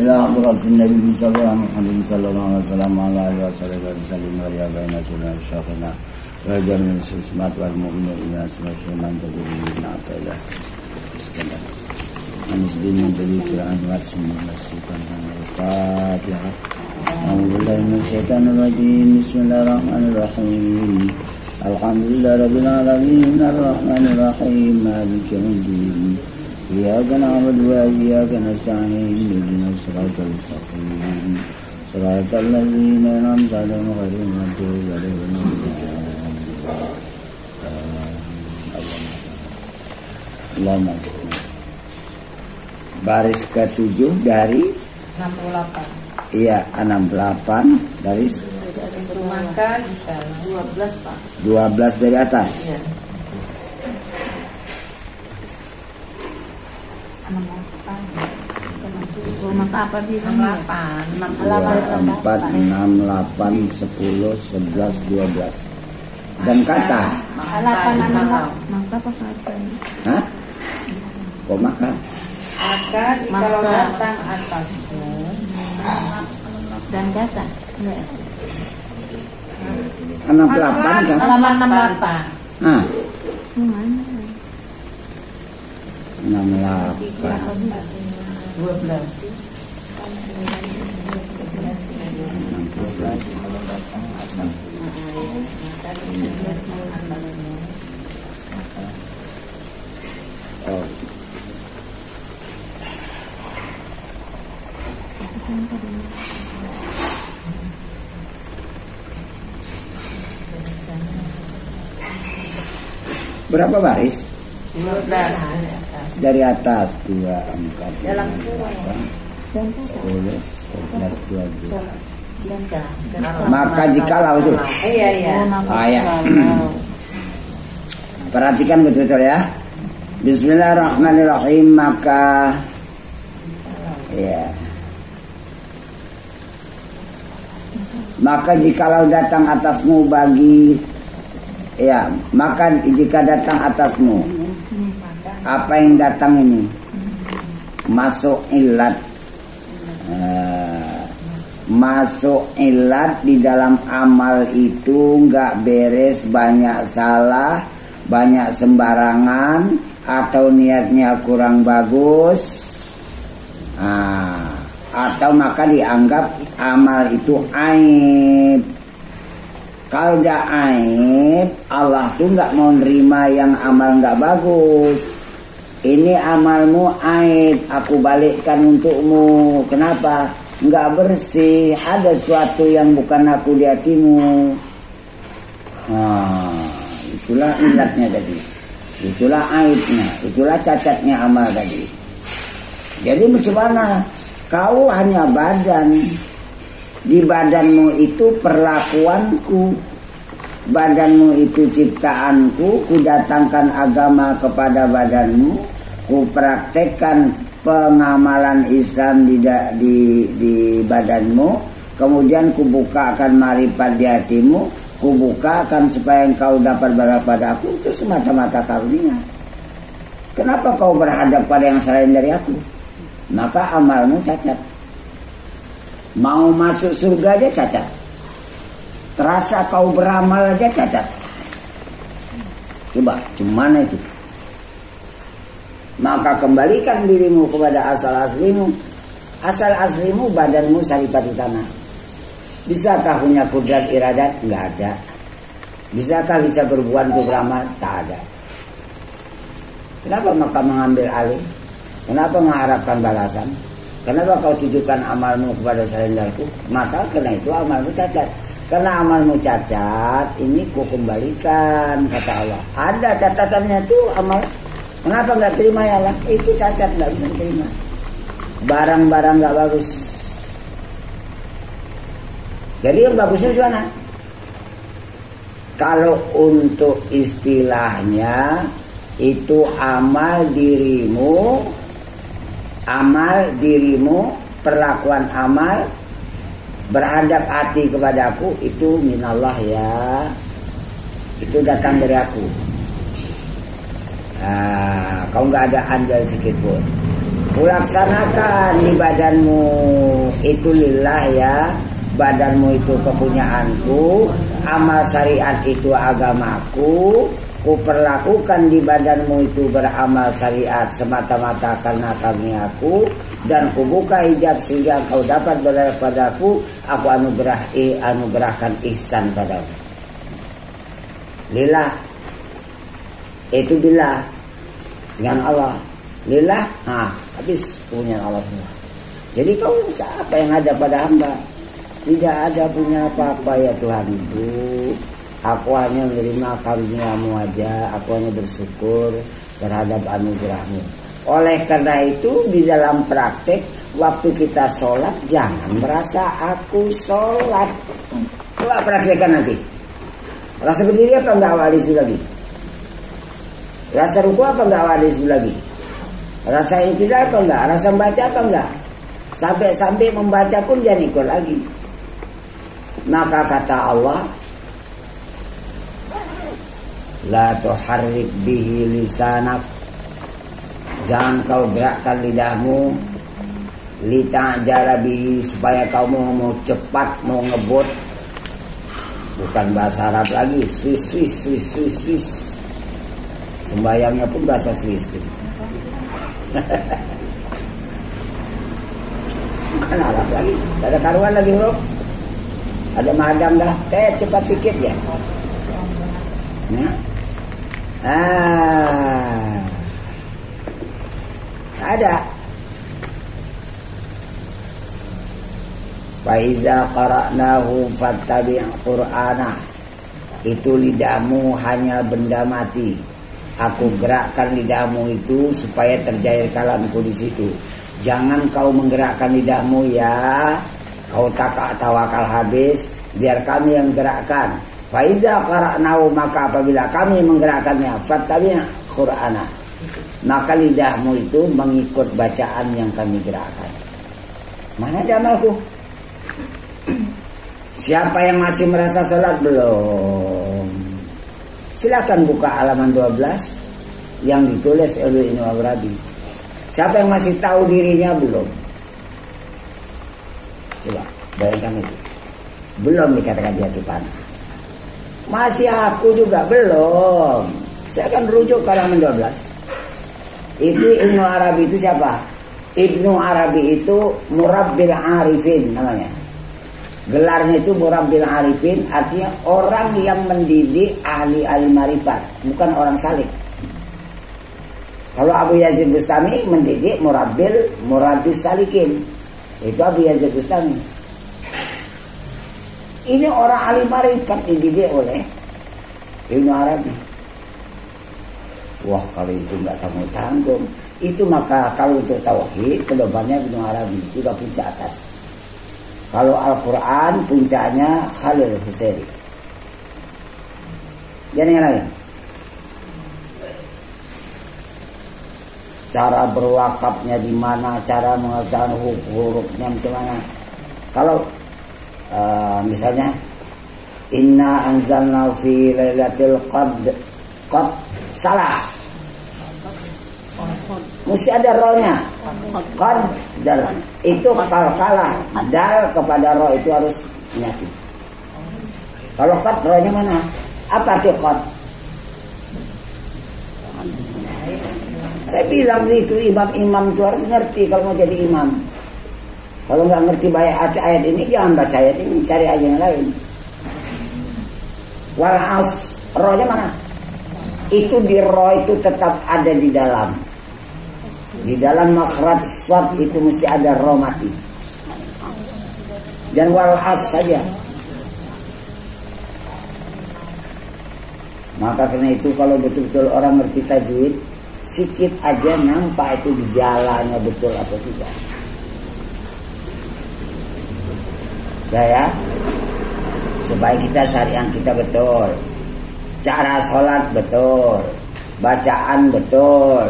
إلى حضرة النبي صلى الله عليه وسلم وعلى آله وصحبه وسلم ويا بين سنة شيخنا وجميع السمات والمؤمنين إلى سنة من تقول من عطايا المسلمين بالذكر عن واتسم المسيطان الفاتحة أعوذ بالله من الشيطان الرجيم بسم الله الرحمن الرحيم الحمد لله رب العالمين الرحمن الرحيم مالك يوم الدين إياك نعبد وإياك نستعين اهدنا الصراط المستقيم صراط الذين أنعمت عليهم غير المغضوب عليهم ولا الضالين. Baris ke-7 dari 68. Iya, 68 dari maka bisa 12, Pak. 12 dari atas. Iya. 68. Maka apa di 68? 4, 6, 8, 10, 11, 12. Dan kata. Maka pas apa? Hah? Kok maka? Maka kalau datang atasmu dan kata. 68 kan? Halaman 68. Hah? 68. 12. Oh. Berapa baris? 12 dari atas 2, 4, dalam 10, 11, 12. Maka Maka jikalau itu. Iya. Ya. Perhatikan betul-betul ya. Bismillahirrahmanirrahim. Maka ya. Maka jikalau datang atasmu bagi ya, maka jika datang atasmu apa yang datang ini masuk ilat, masuk ilat di dalam amal itu nggak beres, banyak salah, banyak sembarangan, atau niatnya kurang bagus, atau maka dianggap amal itu aib. Kalau udah aib, Allah tuh nggak mau nerima yang amal nggak bagus. Ini amalmu aib, aku balikkan untukmu. Kenapa? Nggak bersih, ada sesuatu yang bukan aku di hatimu. Itulah ilatnya tadi. Itulah aibnya, itulah cacatnya amal tadi. Jadi bagaimana? Kau hanya badan. Di badanmu itu perlakuanku, badanmu itu ciptaanku, ku datangkan agama kepada badanmu, ku praktekkan pengamalan Islam di badanmu, kemudian ku bukakan marifat di hatimu, ku bukakan supaya engkau dapat berhadap pada aku. Itu semata-mata karunia. Kenapa kau berhadap pada yang selain dari aku? Maka amalmu cacat. Mau masuk surga aja cacat. Terasa kau beramal aja cacat. Coba, gimana itu? Maka kembalikan dirimu kepada asal aslimu. Asal aslimu badanmu saripati tanah. Bisakah punya kudrat iradat? Enggak ada. Bisakah bisa berbuat untuk beramal? Tak ada. Kenapa maka mengambil alih? Kenapa mengharapkan balasan? Kenapa kau tujukan amalmu kepada selain dariku? Maka karena itu amalmu cacat. Karena amalmu cacat, ini ku kembalikan, kata Allah. Ada catatannya tuh amal. Kenapa nggak terima ya Allah? Itu cacat, nggak bisa terima. Barang-barang nggak bagus. Jadi yang bagusnya gimana? Kalau untuk istilahnya itu amal dirimu amal dirimu, perlakuan amal, berhadap hati kepadaku itu minallah ya, itu datang dari aku. Kau nggak ada andal sedikit pun. Kulaksanakan di badanmu itu lillah ya, badanmu itu kepunyaanku, amal syariat itu agamaku, kuperlakukan di badanmu itu beramal syariat semata-mata karena karuniaku, dan kubuka hijab sehingga kau dapat berada padaku, aku anugerahkan ihsan padamu. Lillah itu billah dengan Allah, lillah habis kepunyaan Allah semua. Jadi kau siapa yang ada pada hamba? Tidak ada punya apa-apa ya Tuhan itu. Aku hanya menerima karunia-Mu aja, aku hanya bersyukur terhadap anugerah-Mu. Oleh karena itu di dalam praktek waktu kita sholat jangan merasa aku sholat. Coba praktekkan nanti. Rasa berdiri apa enggak awal disitu lagi? Rasa ruku apa enggak awal disitu lagi? Rasa i'tidal apa enggak? Rasa membaca apa enggak? Sampai membaca pun jangan ikut lagi. Maka kata Allah, la tuharrik bihi lisanak, jangan kau gerakkan lidahmu, lita'jala bihi, supaya kau mau cepat, mau ngebut. Bukan bahasa Arab lagi, Swiss. Sembayangnya pun bahasa Swiss. Bukan Arab lagi, tidak ada karuan lagi bro. Ada madam dah, cepat sikit ya. Ada. Faiza qara'nahu fattabi' Qur'ana. Itu lidahmu hanya benda mati. Aku gerakkan lidahmu itu supaya terjair kalamku di situ. Jangan kau menggerakkan lidahmu ya. Kau tawakal habis, biar kami yang gerakkan. Faiza qara'nahu, maka apabila kami menggerakkannya, fattabi' Qur'ana, maka lidahmu itu mengikut bacaan yang kami gerakkan. Mana ada amalku? Siapa yang masih merasa sholat belum? Silakan buka halaman 12 yang ditulis oleh Ibnu Arabi. Siapa yang masih tahu dirinya belum? Coba bayangkan itu. Belum dikatakan dia Tuhan. Masih aku juga belum. Saya akan rujuk ke halaman 12. Itu Ibnu Arabi itu siapa? Ibnu Arabi itu Murabbil Arifin namanya. Gelarnya itu Murabbil Arifin, artinya orang yang mendidik ahli-ahli marifat, bukan orang salik. Kalau Abu Yazid Bustami mendidik Murabbis Salikin, itu Abu Yazid Bustami. Ini orang ahli marifat dididik oleh Ibnu Arabi. Wah, kalau itu nggak tanggung-tanggung, itu maka kalau untuk tauhid kedepannya Ibnu Arabi juga puncak atas. Kalau Al-Quran puncaknya Khalil Hussein. Jangan yang lain. Cara berwakafnya di mana, cara mengerjakan huruf-hurufnya macam mana. Kalau misalnya inna anzalna fi lailatul qadr, salah. Mesti ada rohnya. Qadr itu kalkalah, dal kepada roh itu harus menyatu. Kalau qad rohnya mana? Apa arti qad? Saya bilang itu imam-imam itu harus ngerti kalau mau jadi imam. Kalau nggak ngerti baca ayat ini, jangan baca ayat ini, cari aja yang lain. Wal as, rohnya mana? Itu di roh itu tetap ada di dalam. Di dalam makhraj shad itu mesti ada roh mati. Dan wal as saja. Maka karena itu kalau betul-betul orang ngerti tajwid, sikit aja nampak itu di jalannya betul atau tidak. Ya, supaya kita syariat kita betul, cara sholat betul, bacaan betul,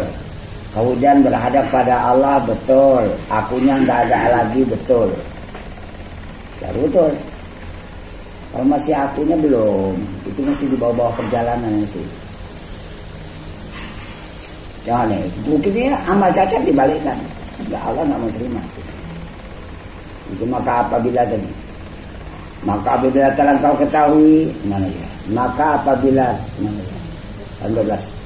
Kemudian berhadap pada Allah, betul. Akunya nggak ada lagi, betul. Baru betul. Kalau masih akunya belum, itu masih di bawah-bawah perjalanan sih. Jangan ya, mungkin ya amal cacat dibalikkan. Ya Allah nggak mau terima. Itu maka apabila tadi, maka apabila telah kau ketahui, mana ya? Maka apabila mana ya? 12.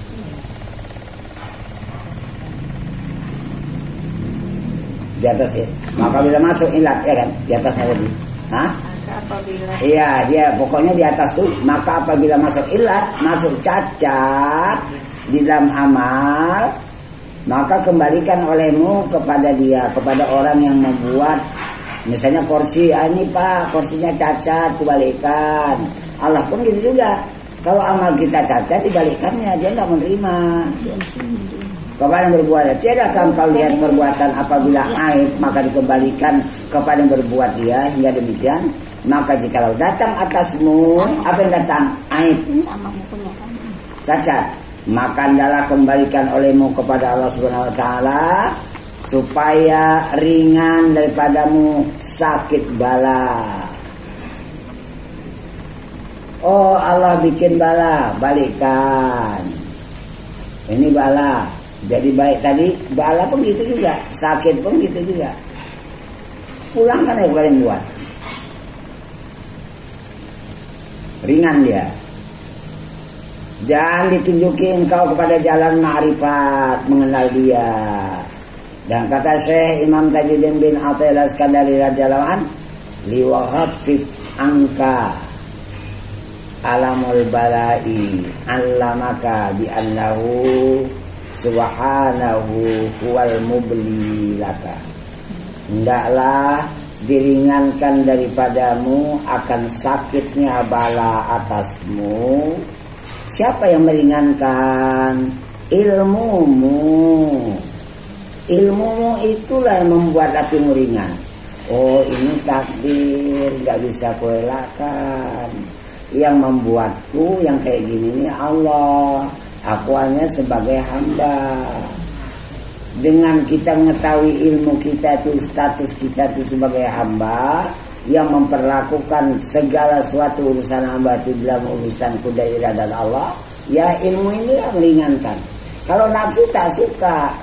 Di atas ya. Maka bila masuk ilat ya kan, di atasnya tadi. Hah? Maka apabila. Iya, dia pokoknya di atas tuh. Maka apabila masuk ilat, masuk cacat di dalam amal, maka kembalikan olehmu kepada dia, kepada orang yang membuat. Misalnya kursi, ini Pak, kursinya cacat, kembalikan. Allah pun gitu juga. Kalau amal kita cacat, dibalikannya, dia nggak menerima. Kepada yang berbuat, tiadakah engkau lihat perbuatan apabila aib, maka dikembalikan kepada yang berbuat dia, hingga demikian. Maka jikalau datang atasmu, apa yang datang? Aib, cacat, maka hendaklah kembalikan olehmu kepada Allah Subhanahu Wa Taala, supaya ringan daripadamu sakit bala. Oh Allah bikin bala, balikkan. Ini bala. Jadi baik tadi, bala pun gitu juga, sakit pun gitu juga. Pulang kan ya kalian buat. Ringan dia. Jangan ditunjukin engkau kepada jalan ma'rifat, mengenal dia. Dan kata Syekh Imam Tajuddin bin Athaillah Iskandari radhiyallahu an, liwahaffif angka alamul balai allamaka bi annahu subhanahu huwal mubli laka. Hendaklah diringankan daripadamu akan sakitnya bala atasmu. Siapa yang meringankan? Ilmumu. Ilmumu itulah yang membuat hatimu ringan. Oh ini takdir, gak bisa kuelakkan. Yang membuatku yang kayak gini ini Allah. Aku hanya sebagai hamba. Dengan kita mengetahui ilmu kita itu, status kita itu sebagai hamba yang memperlakukan segala suatu urusan hamba itu dalam urusan kuda iradah Allah, ya ilmu ini yang meringankan. Kalau nafsu tak suka,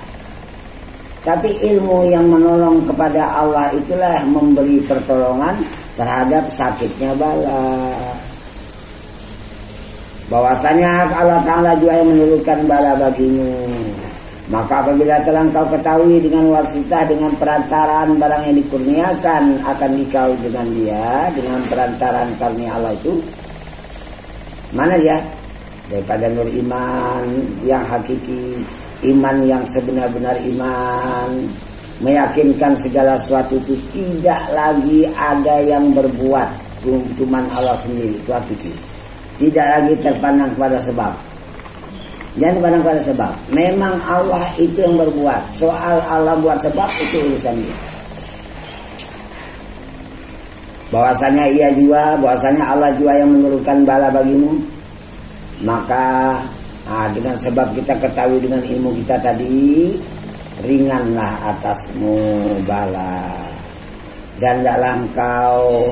tapi ilmu yang menolong kepada Allah itulah memberi pertolongan terhadap sakitnya bala. Bahwasanya Allah Ta'ala juga yang menurunkan bala bagimu. Maka apabila telah kau ketahui dengan wasitah, dengan perantaraan barang yang dikurniakan akan dikau dengan dia, dengan perantaraan karunia Allah itu, mana dia? Daripada nur iman yang hakiki, iman yang sebenar-benar iman, meyakinkan segala sesuatu itu tidak lagi ada yang berbuat, cuman Allah sendiri, itu hakiki. Tidak lagi terpandang kepada sebab. Jangan terpandang kepada sebab. Memang Allah itu yang berbuat. Soal Allah buat sebab itu urusan dia. Bahwasanya ia juga, bahwasanya Allah juga yang menurunkan bala bagimu. Maka dengan sebab kita ketahui dengan ilmu kita tadi, ringanlah atasmu bala. Dan hendaklah engkau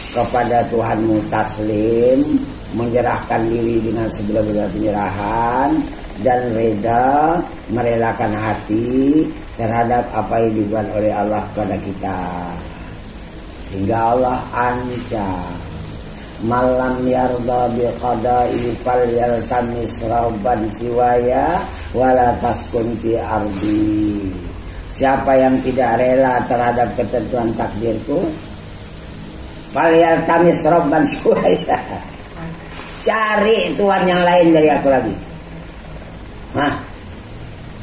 kepada Tuhanmu taslim, menyerahkan diri dengan sebenar-benar penyerahan dan reda, merelakan hati terhadap apa yang dibuat oleh Allah kepada kita. Sehingga Allah ancam, malam yarda biqada'i fal yaltamis rabban siwaya wala taskun fi ardi. Siapa yang tidak rela terhadap ketentuan takdirku, fal yaltamis rabban siwaya, cari Tuhan yang lain dari aku lagi. Nah,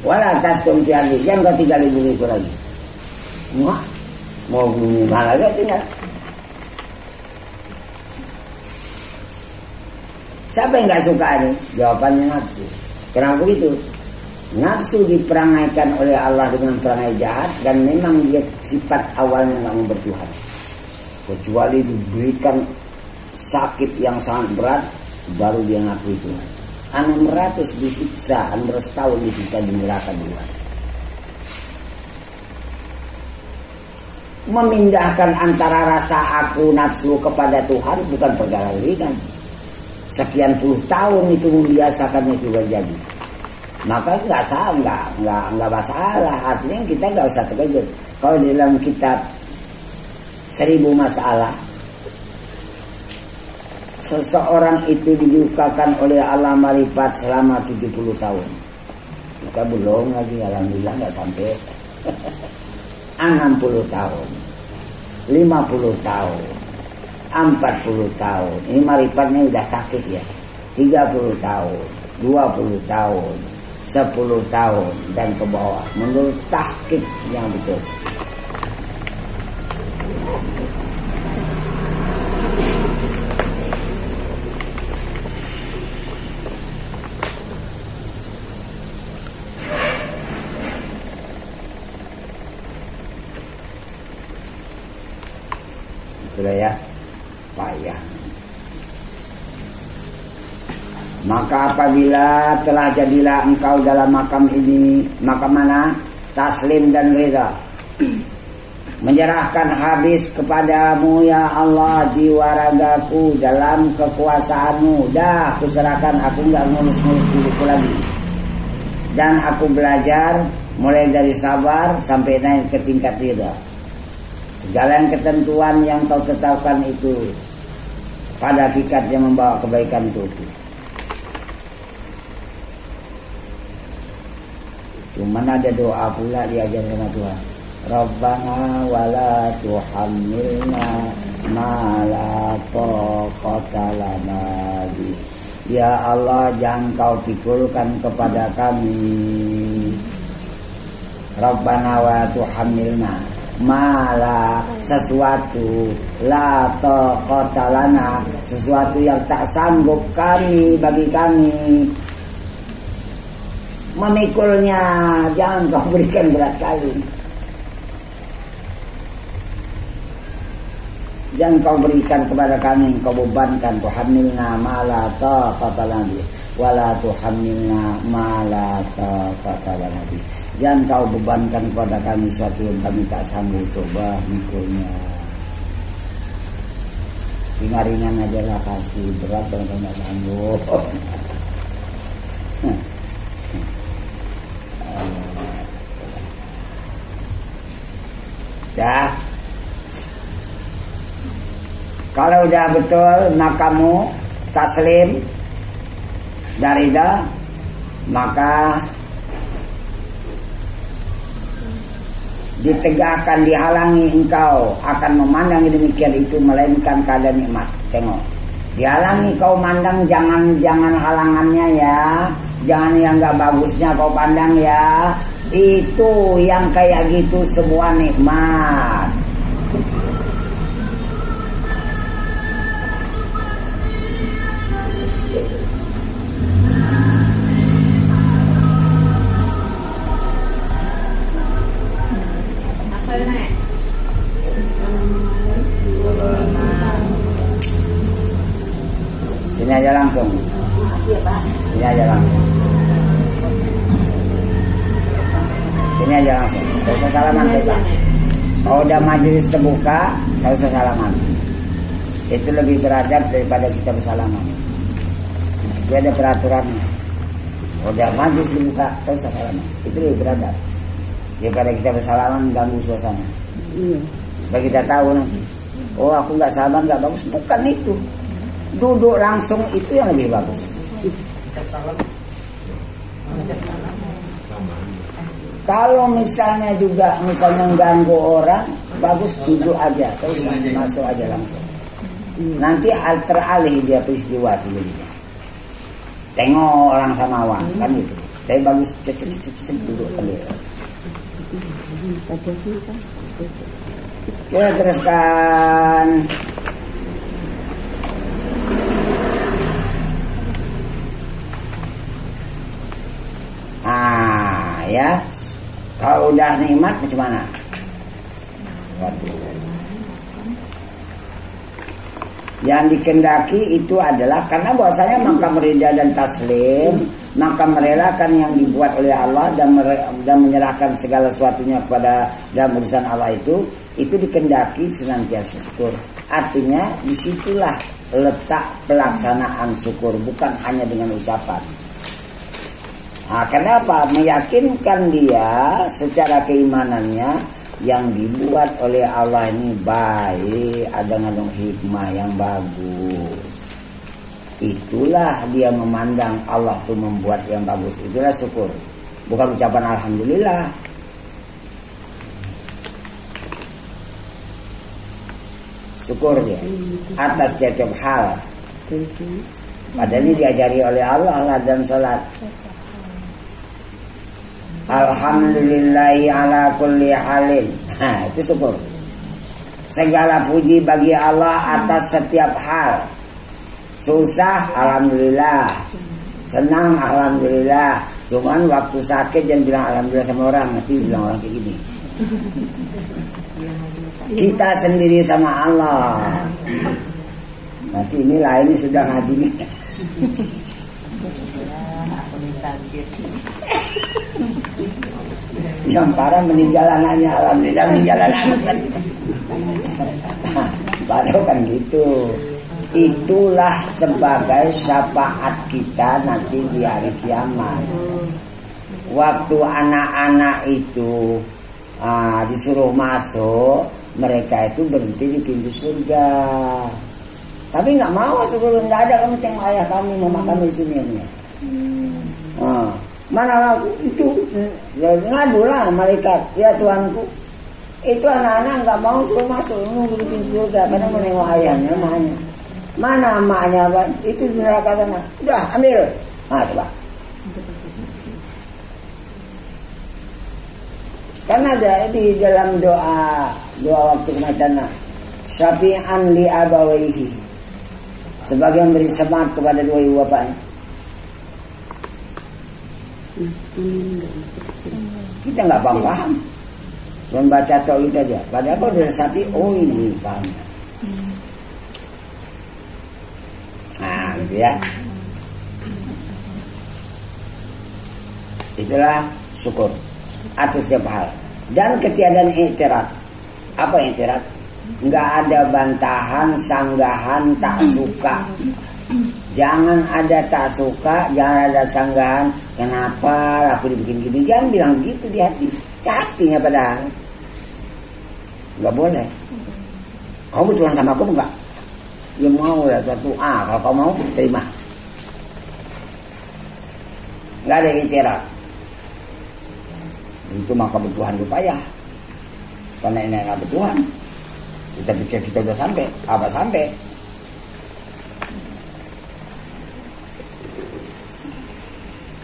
wala taskun fi ardi, jangan kau tinggal di bumiku lagi. Wah, mau gimana lagi tinggal? Siapa yang gak suka ini? Jawabannya nafsu. Kenapa begitu? Nafsu diperangaikan oleh Allah dengan perangai jahat, dan memang dia sifat awalnya gak mau bertuhan. Kecuali diberikan sakit yang sangat berat, baru dia ngaku Tuhan. 600 disiksa, 600 tahun disiksa di neraka dua. Memindahkan antara rasa aku nafsu kepada Tuhan bukan perkara ringan. Sekian puluh tahun itu membiasakan itu terjadi. Maka nggak masalah. Artinya kita nggak usah terkejut. Kalau di dalam kitab 1000 masalah, seseorang itu dibukakan oleh Allah marifat selama 70 tahun. Kita belum lagi, alhamdulillah nggak sampai 60 tahun, 50 tahun, 40 tahun. Ini marifatnya udah takik ya. 30 tahun, 20 tahun, 10 tahun dan ke bawah. Menurut tahqiq yang betul. Sudah ya, payah. Maka apabila telah jadilah engkau dalam makam ini, makam mana? Taslim dan rida. Menyerahkan habis kepadamu ya Allah jiwa ragaku dalam kekuasaanmu. Dah aku serahkan, aku enggak ngurus-ngurus diriku lagi. Dan aku belajar mulai dari sabar sampai naik ke tingkat rida. Segala yang ketentuan yang kau tetapkan itu pada hakikat yang membawa kebaikan itu. Cuman ada doa pula diajarkan sama Tuhan. Rabbana wala tuhammilna ma la taqata lana bi. Ya Allah, jangan kau pikulkan kepada kami. Rabbana wala tuhammilna mala sesuatu la taqata lana, sesuatu yang tak sanggup kami bagi kami memikulnya. Jangan kau berikan berat kali, jangan kau berikan kepada kami, kau bebankan. Tuhamilna mala taqata lana wala tuhamilna mala taqata lana. Jangan kau bebankan kepada kami sesuatu yang kami tak sanggup coba mikulnya. Ringan-ringan aja lah kasih, berat kalau kau tak sanggup. Ya, kalau udah betul makamu taslim dari dah, maka ditegakkan, dihalangi engkau akan memandang demikian itu melainkan keadaan nikmat. Tengok, dihalangi kau mandang, jangan halangannya ya, jangan yang nggak bagusnya kau pandang ya. Itu yang kayak gitu semua nikmat. Sini aja langsung. Sini aja langsung. Sini aja langsung. Gak usah salaman, gak usah. Kalau udah majelis terbuka, gak usah salaman. Itu lebih beradab daripada kita bersalaman. Itu ada peraturannya. Kalau udah majelis terbuka, gak usah salaman. Itu lebih beradab daripada kita bersalaman ganggu suasana. Supaya kita tahu nanti, oh aku gak salaman gak bagus. Bukan itu. Duduk langsung itu yang lebih bagus. Kalau misalnya mengganggu orang, bagus duduk aja, terus masuk aja langsung. Nanti teralih dia peristiwa itu jadinya. Tengok orang samawan kan itu. Tapi bagus cek duduk kembali. Kita teruskan. Ya, kalau udah nikmat macam mana? Waduh. Yang dikendaki itu adalah karena bahwasanya makam ridha dan taslim, maka merelakan yang dibuat oleh Allah dan menyerahkan segala sesuatunya kepada dalam urusan Allah itu dikendaki senantiasa syukur. Artinya disitulah letak pelaksanaan syukur, bukan hanya dengan ucapan. Nah, kenapa? Meyakinkan dia secara keimanannya yang dibuat oleh Allah ini baik, ada ngandung hikmah yang bagus. Itulah dia memandang Allah tuh membuat yang bagus. Itulah syukur, bukan ucapan alhamdulillah. Syukur dia atas setiap hal. Padahal ini diajari oleh Allah dalam salat. Alhamdulillahi ala kulli halin. Nah, itu syukur. Segala puji bagi Allah atas setiap hal. Susah alhamdulillah, senang alhamdulillah. Cuman waktu sakit jangan bilang alhamdulillah sama orang, nanti bilang orang kayak gini. Kita sendiri sama Allah. Nanti ini lain sudah ngaji nih. Yang parah meninggal anaknya, alhamdulillah meninggal anaknya. Padahal kan gitu. Itulah sebagai syafaat kita nanti di hari kiamat. Waktu anak-anak itu disuruh masuk, mereka itu berhenti di pintu surga. Tapi nggak mau suruh, nggak ada, kamu tengok ayah kami, mama kami sini. Mana aku itu ngadulah malaikat, ya Tuanku, itu anak-anak nggak mau suruh masuk, nunggu di pintu surga karena menengok ayahnya, mamanya. Mana emaknya, Pak? Itu di neraka sana. Udah ambil. Nah, coba. Karena ada di dalam doa waktu kematian, syafi'an li abawaihi, sebagai yang beri semangat kepada dua ibu bapaknya. Kita nggak paham, cuma baca tok gitu aja. Padahal kalau dari sapi, oh ini paham. Nah, gitu ya. Itulah syukur atas setiap hal. Dan ketiadaan i'tirad. Apa i'tirad? Nggak ada bantahan, sanggahan, tak suka. Jangan ada tak suka, jangan ada sanggahan. Kenapa aku dibikin gini? Jangan bilang begitu di hati. Di hatinya padahal. Nggak boleh. Kamu bertuhan sama aku enggak? Ya mau lah suatu kalau kau mau terima. Nggak ada i'tirad. Itu maka bertuhan itu payah. Karena ini nggak bertuhan. Kita pikir kita udah sampai, apa sampai?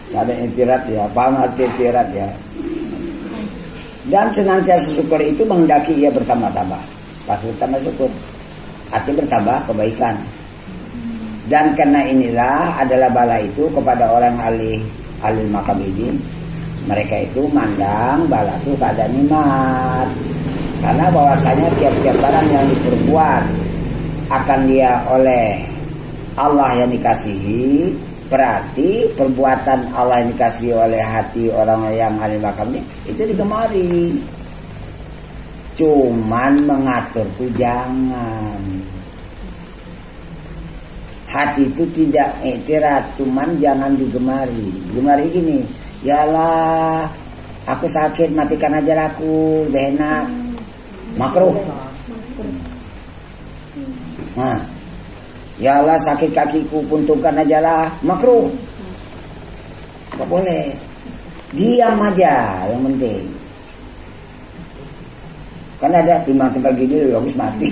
Nggak ada i'tirad ya, paham arti i'tirad ya. Dan senantiasa syukur itu menghendaki ia bertambah-tambah. Pas bertambah syukur, arti bertambah kebaikan. Dan karena inilah adalah bala itu kepada orang ahli makam ini. Mereka itu mandang bala itu keadaan nikmat. Karena bahwasanya tiap-tiap barang yang diperbuat akan dia oleh Allah yang dikasihi, berarti perbuatan Allah yang dikasihi oleh hati orang yang ahli makamnya itu digemari. Cuman mengatur tuh jangan. Hati itu tidak i'tirad, cuman jangan digemari. Gemari gini, yalah aku sakit, matikan aja aku, enak. Makruh. Nah, yalah sakit kakiku, puntungkan aja lah, makruh. Gak boleh. Diam aja yang penting. Kan ada timbang-timbang gini bagus mati.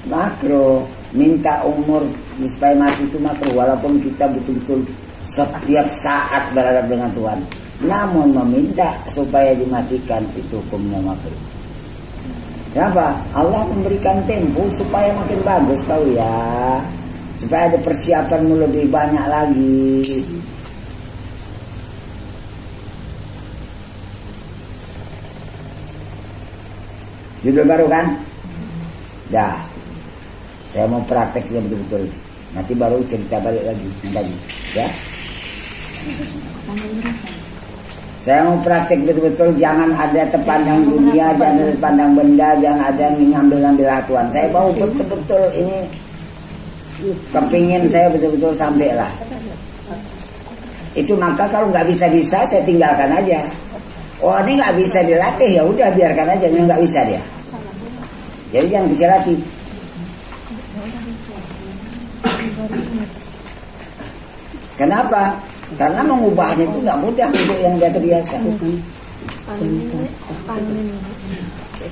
Makruh. Minta umur supaya mati itu makruh, walaupun kita betul-betul setiap saat berhadap dengan Tuhan. Namun meminta supaya dimatikan itu hukumnya makruh. Kenapa? Allah memberikan tempo supaya makin bagus kau ya, supaya ada persiapanmu lebih banyak lagi. Judul baru kan? Dah. Saya mau prakteknya betul-betul. Nanti baru cerita balik lagi tadi, ya. Saya mau praktek betul-betul, jangan ada terpandang dunia, jangan ada terpandang benda, jangan ada yang ngambil-ngambil hatuan. Saya mau betul-betul ini, kepingin saya betul-betul sampai lah. Itu maka kalau nggak bisa-bisa saya tinggalkan aja. Oh ini nggak bisa dilatih, ya udah biarkan aja, yang nggak bisa dia. Jadi jangan kecil hati. Kenapa? Karena mengubahnya itu nggak mudah untuk yang dia terbiasa.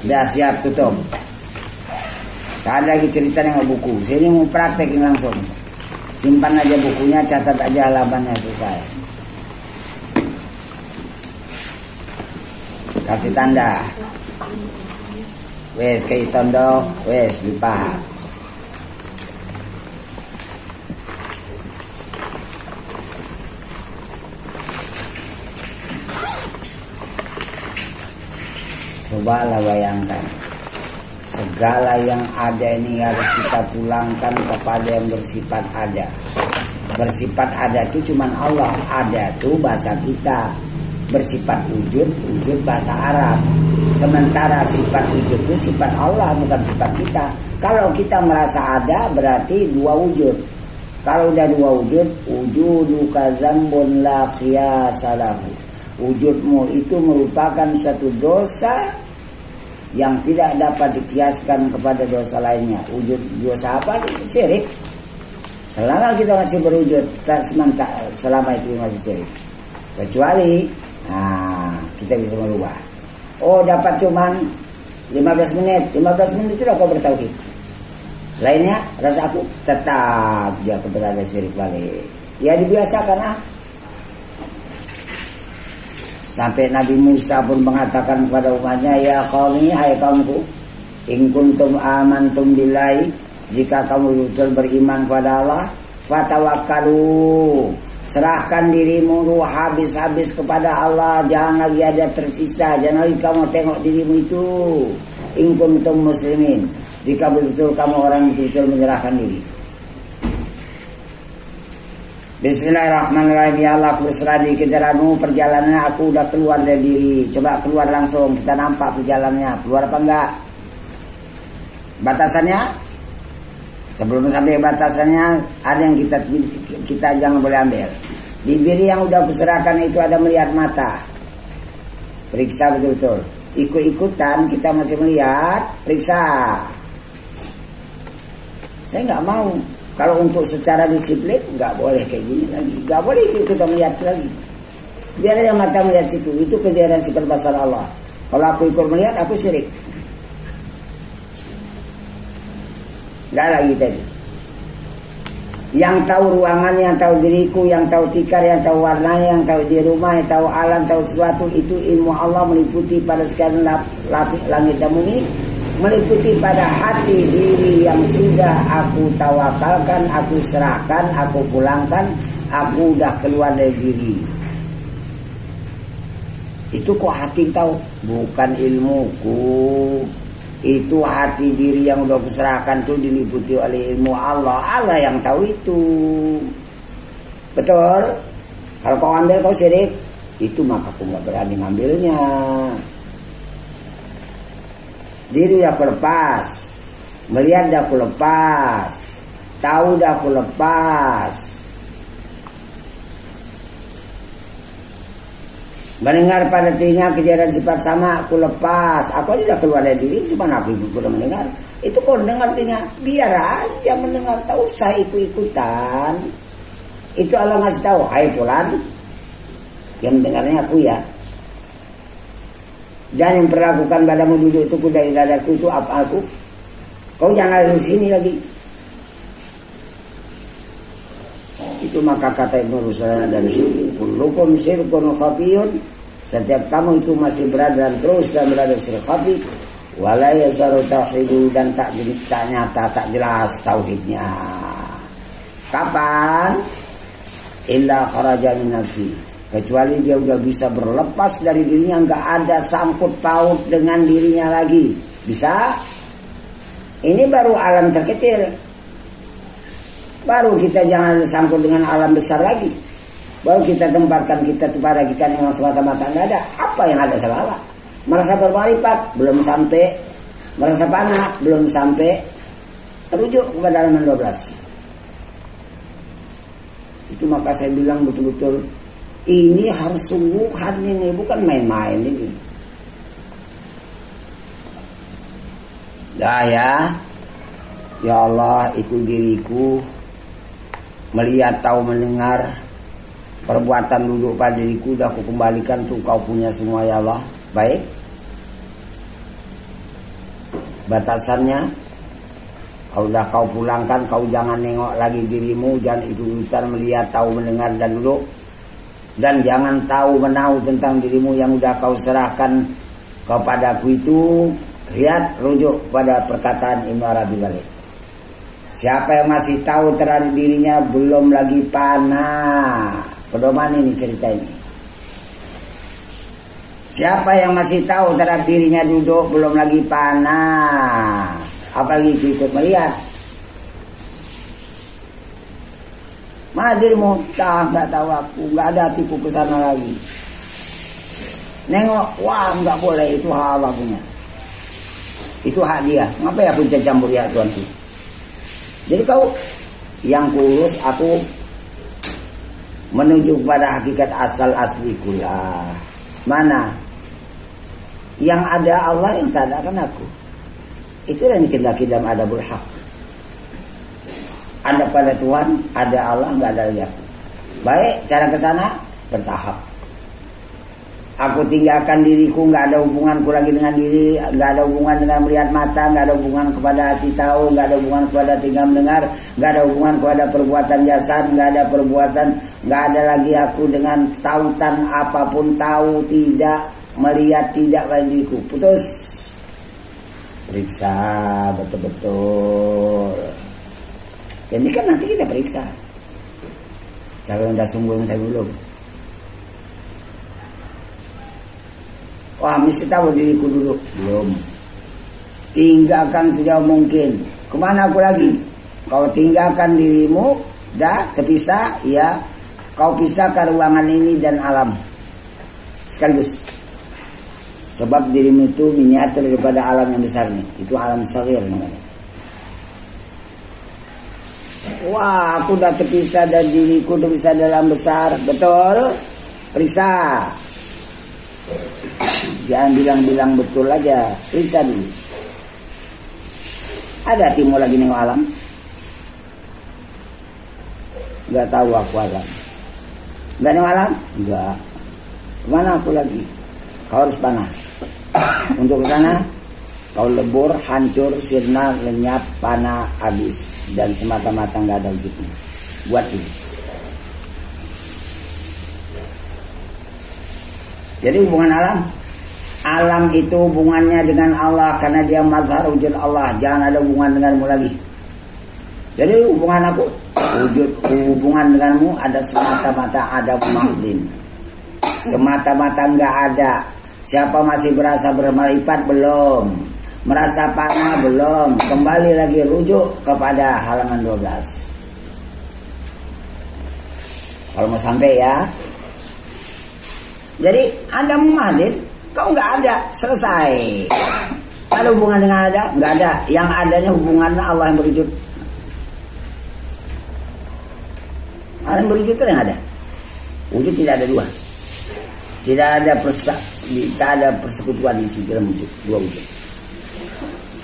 Sudah siap, tutup. Tak ada lagi cerita dengan buku. Sini mau praktekin langsung. Simpan aja bukunya, catat aja halamannya, selesai. Kasih tanda. Wes kayak tondo, wes dipaham. Cobalah bayangkan, segala yang ada ini harus kita pulangkan kepada yang bersifat ada. Bersifat ada itu cuman Allah. Ada itu bahasa kita. Bersifat wujud, wujud bahasa Arab. Sementara sifat wujud itu sifat Allah, bukan sifat kita. Kalau kita merasa ada berarti dua wujud. Kalau udah dua wujud, wujuduka dzambun la qiyasa lahu. Wujudmu itu merupakan suatu dosa yang tidak dapat dikiaskan kepada dosa lainnya. Wujud dosa apa? Syirik. Selama kita masih berwujud, selama itu masih syirik. Kecuali kita bisa merubah. Oh dapat cuman 15 menit. 15 menit itu kau bertauhid. Lainnya rasa aku tetap dia kepada syirik balik. Ya dibiasakan Sampai Nabi Musa pun mengatakan kepada umatnya, ya qaumi, hai kaumku, in kuntum amantum billahi, jika kamu betul beriman kepada Allah, fatawakkalu, serahkan dirimu habis-habis kepada Allah, jangan lagi ada tersisa, jangan lagi kamu tengok dirimu itu. In kuntum muslimin, jika betul kamu orang betul menyerahkan diri. Bismillahirrahmanirrahim. Ya Allah, aku berserah diri kejalanan perjalanan, aku udah keluar dari diri. Coba keluar langsung, kita nampak perjalanannya keluar apa enggak. Batasannya, sebelum sampai batasannya ada yang kita jangan boleh ambil. Di diri yang udah berserahkan itu ada melihat mata. Periksa betul-betul. Ikut-ikutan kita masih melihat, periksa. Saya nggak mau. Kalau untuk secara disiplin nggak boleh kayak gini lagi, nggak boleh kita melihat lagi. Biar aja mata melihat situ, itu kejadian sifat basar Allah. Kalau aku ikut melihat, aku syirik. Nggak lagi tadi. Yang tahu ruangan, yang tahu diriku, yang tahu tikar, yang tahu warnanya, yang tahu di rumah, yang tahu alam, tahu sesuatu, itu ilmu Allah meliputi pada sekian lapis langit dan bumi. Meliputi pada hati diri yang sudah aku tawakalkan, aku serahkan, aku pulangkan, aku udah keluar dari diri. Itu kok hati tahu, bukan ilmuku. Itu hati diri yang udah aku serahkan tuh diliputi oleh ilmu Allah. Allah yang tahu itu. Betul? Kalau kau ambil kau syirik, itu maka aku nggak berani ngambilnya. Diri dah aku lepas, melihat dah aku lepas, tahu dah aku lepas, mendengar pada telinga kejadian sifat sama aku lepas. Aku aja dah keluar dari diri, cuma aku udah mendengar. Itu kau dengar telinga, biar aja mendengar, tak usah ikut-ikutan. Itu Allah ngasih tahu, hai fulan, yang mendengarnya aku ya. Dan yang perlakukan padamu duduk itu kuda iradaku itu apa aku. Kau jangan ada di sini lagi. Itu maka kata Ibnu Ruslan dan Syirk, kullukum syirkun khafiyun. Setiap kamu itu masih berada dan terus dan berada syirik khafi. Wala yazaru tauhidu, dan tak nyata, tak jelas tauhidnya. Kapan? Illa kharaja min nafsi, kecuali dia udah bisa berlepas dari dirinya, nggak ada sangkut paut dengan dirinya lagi. Bisa. Ini baru alam terkecil. Baru kita jangan sangkut dengan alam besar lagi. Baru kita tempatkan kita kepada hakikat yang semata-mata nggak ada. Apa yang ada salah? Merasa bermarifat belum sampai, merasa fana belum sampai. Terujuk kepada halaman 12. Itu maka saya bilang betul-betul ini harus sungguhan, ini bukan main-main ini. Dah ya Allah, itu diriku melihat, tahu, mendengar perbuatan duduk pada diriku, dah aku kembalikan tuh kau punya semua ya Allah. Baik, batasannya udah kau pulangkan, kau jangan nengok lagi dirimu, jangan ikut-ikutan melihat, tahu, mendengar dan duduk, dan jangan tahu menahu tentang dirimu yang udah kau serahkan kepadaku itu. Lihat, rujuk pada perkataan Ibnu Arabi balik. Siapa yang masih tahu terhadap dirinya belum lagi panah. Pedoman ini cerita ini. Siapa yang masih tahu terhadap dirinya duduk belum lagi panah, apalagi ikut melihat. Madirmu tak nggak tahu aku, nggak ada tipu ke sana lagi. Nengok, wah nggak boleh, itu hak Allah punya. Itu hak dia. Ngapain aku campur ya tuanku? Jadi kau yang kurus, aku menuju pada hakikat asal asli kula. Mana? Yang ada Allah, yang tak ada kan aku. Itu yang dikendaki dalam adabul haq. Ada pada Tuhan, ada Allah, nggak ada lagi aku. Baik, cara ke sana bertahap. Aku tinggalkan diriku, nggak ada hubunganku lagi dengan diri, nggak ada hubungan dengan melihat mata, nggak ada hubungan kepada hati tahu, nggak ada hubungan kepada telinga mendengar, nggak ada hubungan kepada perbuatan jasad, nggak ada perbuatan, nggak ada lagi aku dengan tautan apapun, tahu tidak, melihat tidak pada diriku. Putus. Periksa betul-betul. Dan ini kan nanti kita periksa. Saya udah sungguh, saya belum. Wah, mesti tahu diriku dulu. Belum. Tinggalkan sejauh mungkin. Kemana aku lagi? Kau tinggalkan dirimu, dah terpisah, ya. Kau pisahkan ruangan ini dan alam sekaligus. Sebab dirimu itu miniatur daripada alam yang besar ini. Itu alam saghir namanya. Wah, aku udah terpisah dari diriku, terpisah dalam besar. Betul? Periksa. Jangan bilang-bilang betul aja. Periksa dulu. Ada hatimu lagi nengok alam? Gak tahu aku alam. Gak nengok alam? Enggak. Kemana aku lagi? Kau harus panas. Untuk ke sana kau lebur, hancur, sirna, lenyap, panah, habis, dan semata-mata nggak ada wujudnya. Buat ini. Jadi hubungan alam itu hubungannya dengan Allah karena dia mazhar wujud Allah. Jangan ada hubungan denganmu lagi. Jadi hubungan aku, hubungan denganmu ada semata-mata ada mahdin. Semata-mata nggak ada. Siapa masih berasa bermarifat belum, merasa panah belum, kembali lagi rujuk kepada halaman 12. Kalau mau sampai ya. Jadi Anda mumadid, kau nggak ada, selesai. Ada hubungan dengan ada, nggak ada. Yang adanya hubungan Allah yang berwujud. Allah yang berwujud itu yang ada. Wujud tidak ada dua. Tidak ada persekutuan di situ dalam wujud, dua wujud.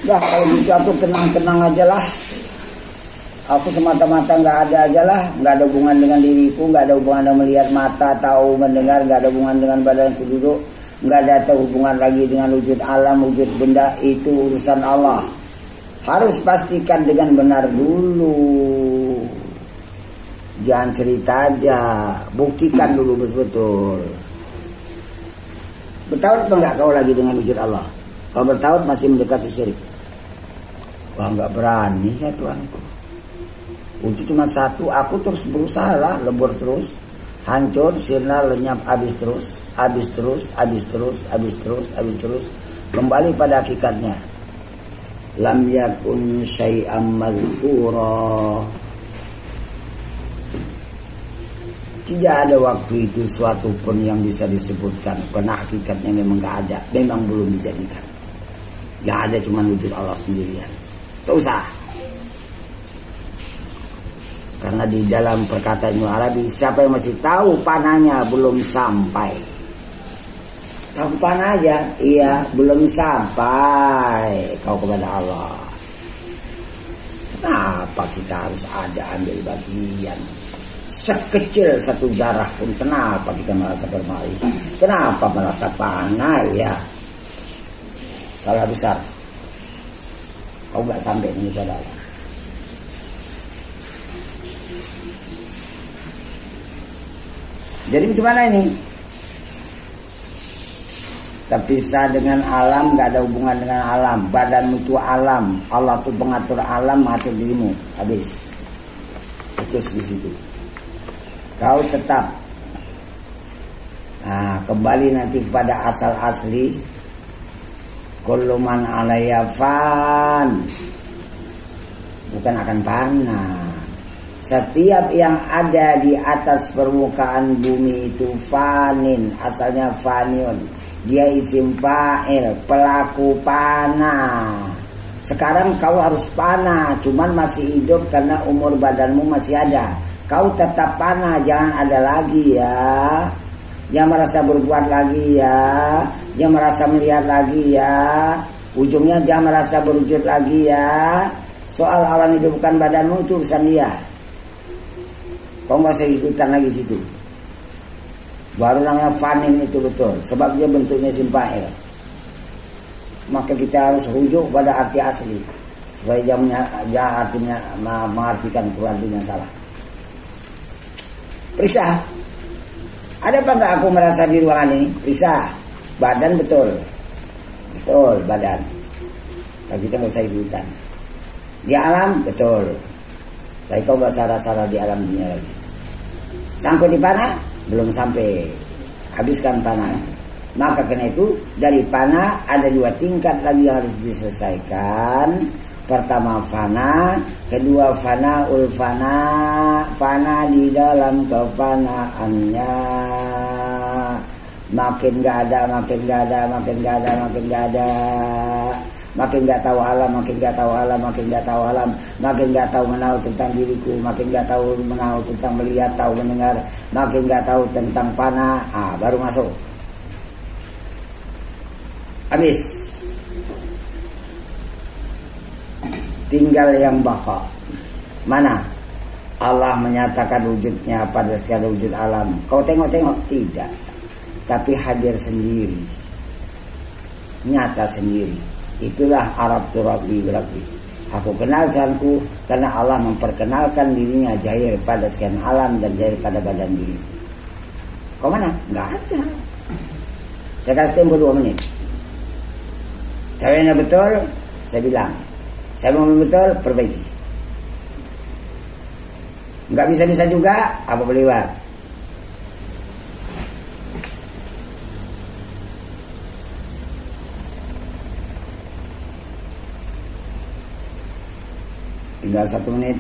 Dah kalau gitu aku tenang-tenang aja lah. Aku semata-mata nggak ada aja lah, nggak ada hubungan dengan diriku, nggak ada hubungan dengan melihat mata, tahu, mendengar, nggak ada hubungan dengan badanku duduk, nggak ada hubungan lagi dengan wujud alam, wujud benda, itu urusan Allah. Harus pastikan dengan benar dulu. Jangan cerita aja, buktikan dulu betul-betul. Bertaut apa enggak kau lagi dengan wujud Allah? Kau bertaut masih mendekati syirik. Wah, enggak berani ya Tuanku. Wujud cuma satu, aku terus berusaha lah, lebur terus, hancur, sirna, lenyap, habis terus, habis terus, habis terus, habis terus, habis terus, kembali pada hakikatnya. lam yakun syai'am madhkura. Tidak ada waktu itu suatu pun yang bisa disebutkan, karena hakikatnya memang gak ada, memang belum dijadikan. Yang ada cuma wujud Allah sendirian. Tak usah. Karena di dalam perkataan Ibnu Arabi, siapa yang masih tahu panahnya belum sampai. Tahu panah aja, iya belum sampai kau kepada Allah. Kenapa kita harus ada ambil bagian? Sekecil satu darah pun kenapa kita merasa bermain? Kenapa merasa panah ya? Salah besar. Kau gak sampai ini saudara. Jadi bagaimana ini? Terpisah dengan alam, gak ada hubungan dengan alam. Badanmu itu alam. Allah itu pengatur alam, mengatur dirimu. Habis. Putus di situ. Kau tetap kembali nanti kepada asal asli. Kullu man 'alaiha fan, bukan akan panah. Setiap yang ada di atas permukaan bumi itu fanin, asalnya faniun. Dia isim fa'il, pelaku panah. Sekarang kau harus panah, cuman masih hidup karena umur badanmu masih ada. Kau tetap panah, jangan ada lagi ya. Jangan merasa berbuat lagi ya. Jangan merasa melihat lagi ya. Ujungnya jangan merasa berwujud lagi ya. Soal alam hidup bukan badanmu itu urusan dia. Kau gak usah ikutan lagi situ. Baru namanya fanin itu betul. Sebab dia bentuknya simpail. Maka kita harus rujuk pada arti asli. Supaya jangan artinya mengartikan artinya salah. Periksa. Ada apa enggak aku merasa di ruangan ini? Periksa. Badan betul. Betul badan. Tapi kita nggak usah ikutan. Di alam betul. Tapi kau nggak salah-salah di alam dunia lagi. Sangkut di panah? Belum sampai. Habiskan panah. Maka karena itu dari panah ada 2 tingkat lagi yang harus diselesaikan. Pertama fana, kedua fana ulfana, fana di dalam kefanaannya. Makin gak ada, makin gak ada, makin gak ada, makin gak ada. Makin gak tahu alam, makin gak tahu alam, makin gak tahu alam. Makin gak tahu menahu tentang diriku, makin gak tahu menahu tentang melihat, tahu mendengar. Makin gak tahu tentang panah, baru masuk. Habis. Tinggal yang baka. Mana? Allah menyatakan wujudnya pada segala wujud alam. Kau tengok-tengok? Tidak. Tapi hadir sendiri. Nyata sendiri. Itulah Arab Turabi berarti. Aku kenalkanku karena Allah memperkenalkan dirinya jahir pada sekian alam dan jahir pada badan diri. Kau mana? Enggak ada. Saya kasih tempo 2 menit. Saya betul, saya bilang. Saya mau betul, perbaiki. Enggak bisa-bisa juga, apa boleh buat? Tinggal 1 menit.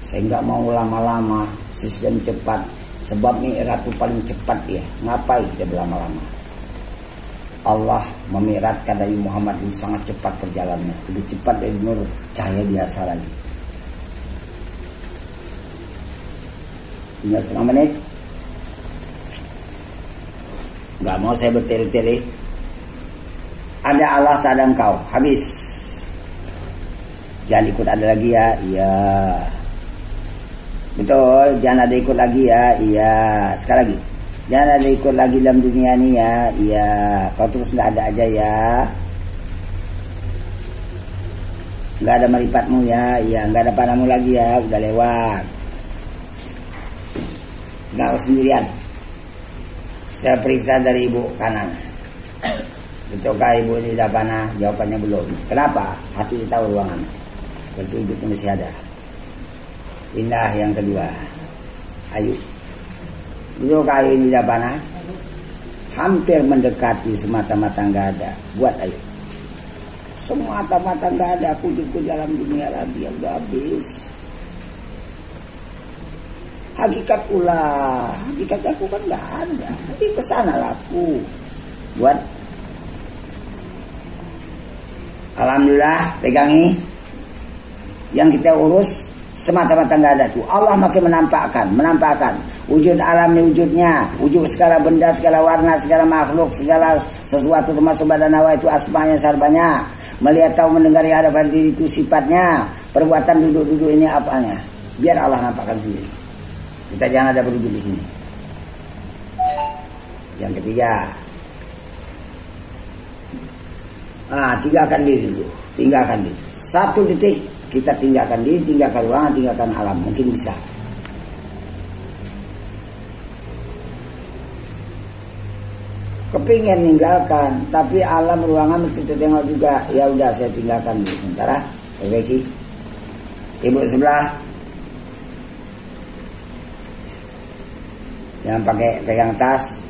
Saya enggak mau lama-lama, sistem cepat. Sebab mi'raj itu paling cepat ya. Ngapain dia berlama-lama? Allah memi'rajkan Nabi Muhammad ini sangat cepat perjalanannya. Lebih cepat dari nur cahaya biasa lagi. Tinggal 1/2 menit. Gak mau saya bertele-tele. Ada Allah, tak ada engkau. Habis. Jangan ikut ada lagi ya. Iya. Betul. Jangan ada ikut lagi ya. Iya. Sekali lagi. Jangan ada ikut lagi dalam dunia ini ya. Iya. Kau terus gak ada aja ya. Gak ada maripatmu ya. Iya. Gak ada panahmu lagi ya. Udah lewat. Gak sendirian. Saya periksa dari ibu kanan. Betulkah ibu ini sudah panah? Jawabannya belum. Kenapa? Hati tahu ruangan. Bertujuh masih ada. Pindah yang kedua. Ayo. Betulkah ini sudah panah? Hampir mendekati semata-mata nggak ada. Buat ayo. Semua mata-mata nggak ada, aku hidup dalam dunia lagi yang udah habis. Hakikat ulah, hakikat aku kan nggak ada. Tapi kesana lah aku buat. Alhamdulillah, pegangi. Yang kita urus semata-mata nggak ada tuh. Allah makin menampakkan wujud alam ini, wujud segala benda, segala warna, segala makhluk, segala sesuatu termasuk badan hawa itu asmanya sarbanya. Melihat tahu mendengar yang ada pada diri itu sifatnya. Perbuatan duduk-duduk ini apanya. Biar Allah nampakkan sendiri. Kita jangan ada berduduk di sini. Yang ketiga, tinggalkan diri dulu. Tinggalkan diri. 1 detik kita tinggalkan diri, tinggalkan ruangan, tinggalkan alam. Mungkin bisa. Kepingin meninggalkan, tapi alam ruangan mesti tengok juga. Ya udah, saya tinggalkan dulu sementara. Perbaiki. Ibu sebelah yang pakai pegang tas.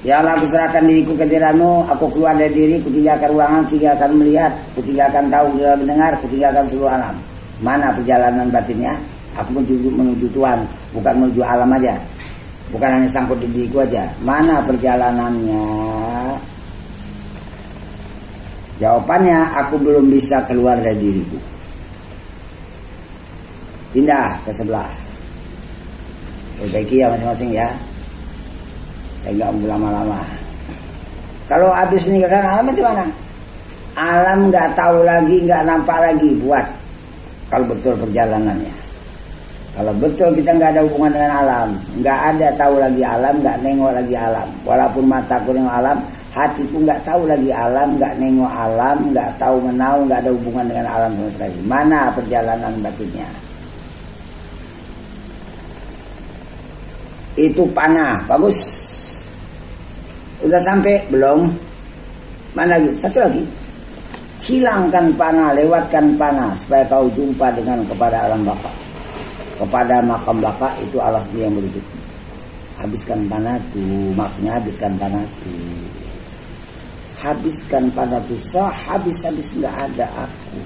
Ya Allah, aku serahkan diriku ke dirimu. Aku keluar dari diri, ku tinggalkan ruangan, tinggalkan melihat, ku tinggalkan tahu, tinggalkan mendengar, ku tinggalkan seluruh alam. Mana perjalanan batinnya? Aku menuju Tuhan, bukan menuju alam aja. Bukan hanya sangkut di diriku aja. Mana perjalanannya? Jawabannya, aku belum bisa keluar dari diriku. Pindah ke sebelah. Perbaiki ya masing-masing ya. Saya nggak mau lama-lama. Kalau habis meninggalkan alam macam mana? Alam nggak tahu lagi, nggak nampak lagi. Buat kalau betul perjalanannya. Kalau betul kita nggak ada hubungan dengan alam, nggak ada tahu lagi alam, nggak nengok lagi alam. Walaupun mataku nengok alam, hatiku nggak tahu lagi alam, nggak nengok alam, nggak tahu menau, nggak ada hubungan dengan alam sama sekali. Mana perjalanan batinnya? Itu panah, bagus. Udah sampai belum? Mana lagi? Satu lagi. Hilangkan panah, lewatkan panah supaya kau jumpa dengan kepada alam baka. Kepada makam baka itu alas dia yang berwujud. Habiskan panahku, maksudnya habiskan panahku. Habiskan panahku, sehabis-habis nggak ada aku.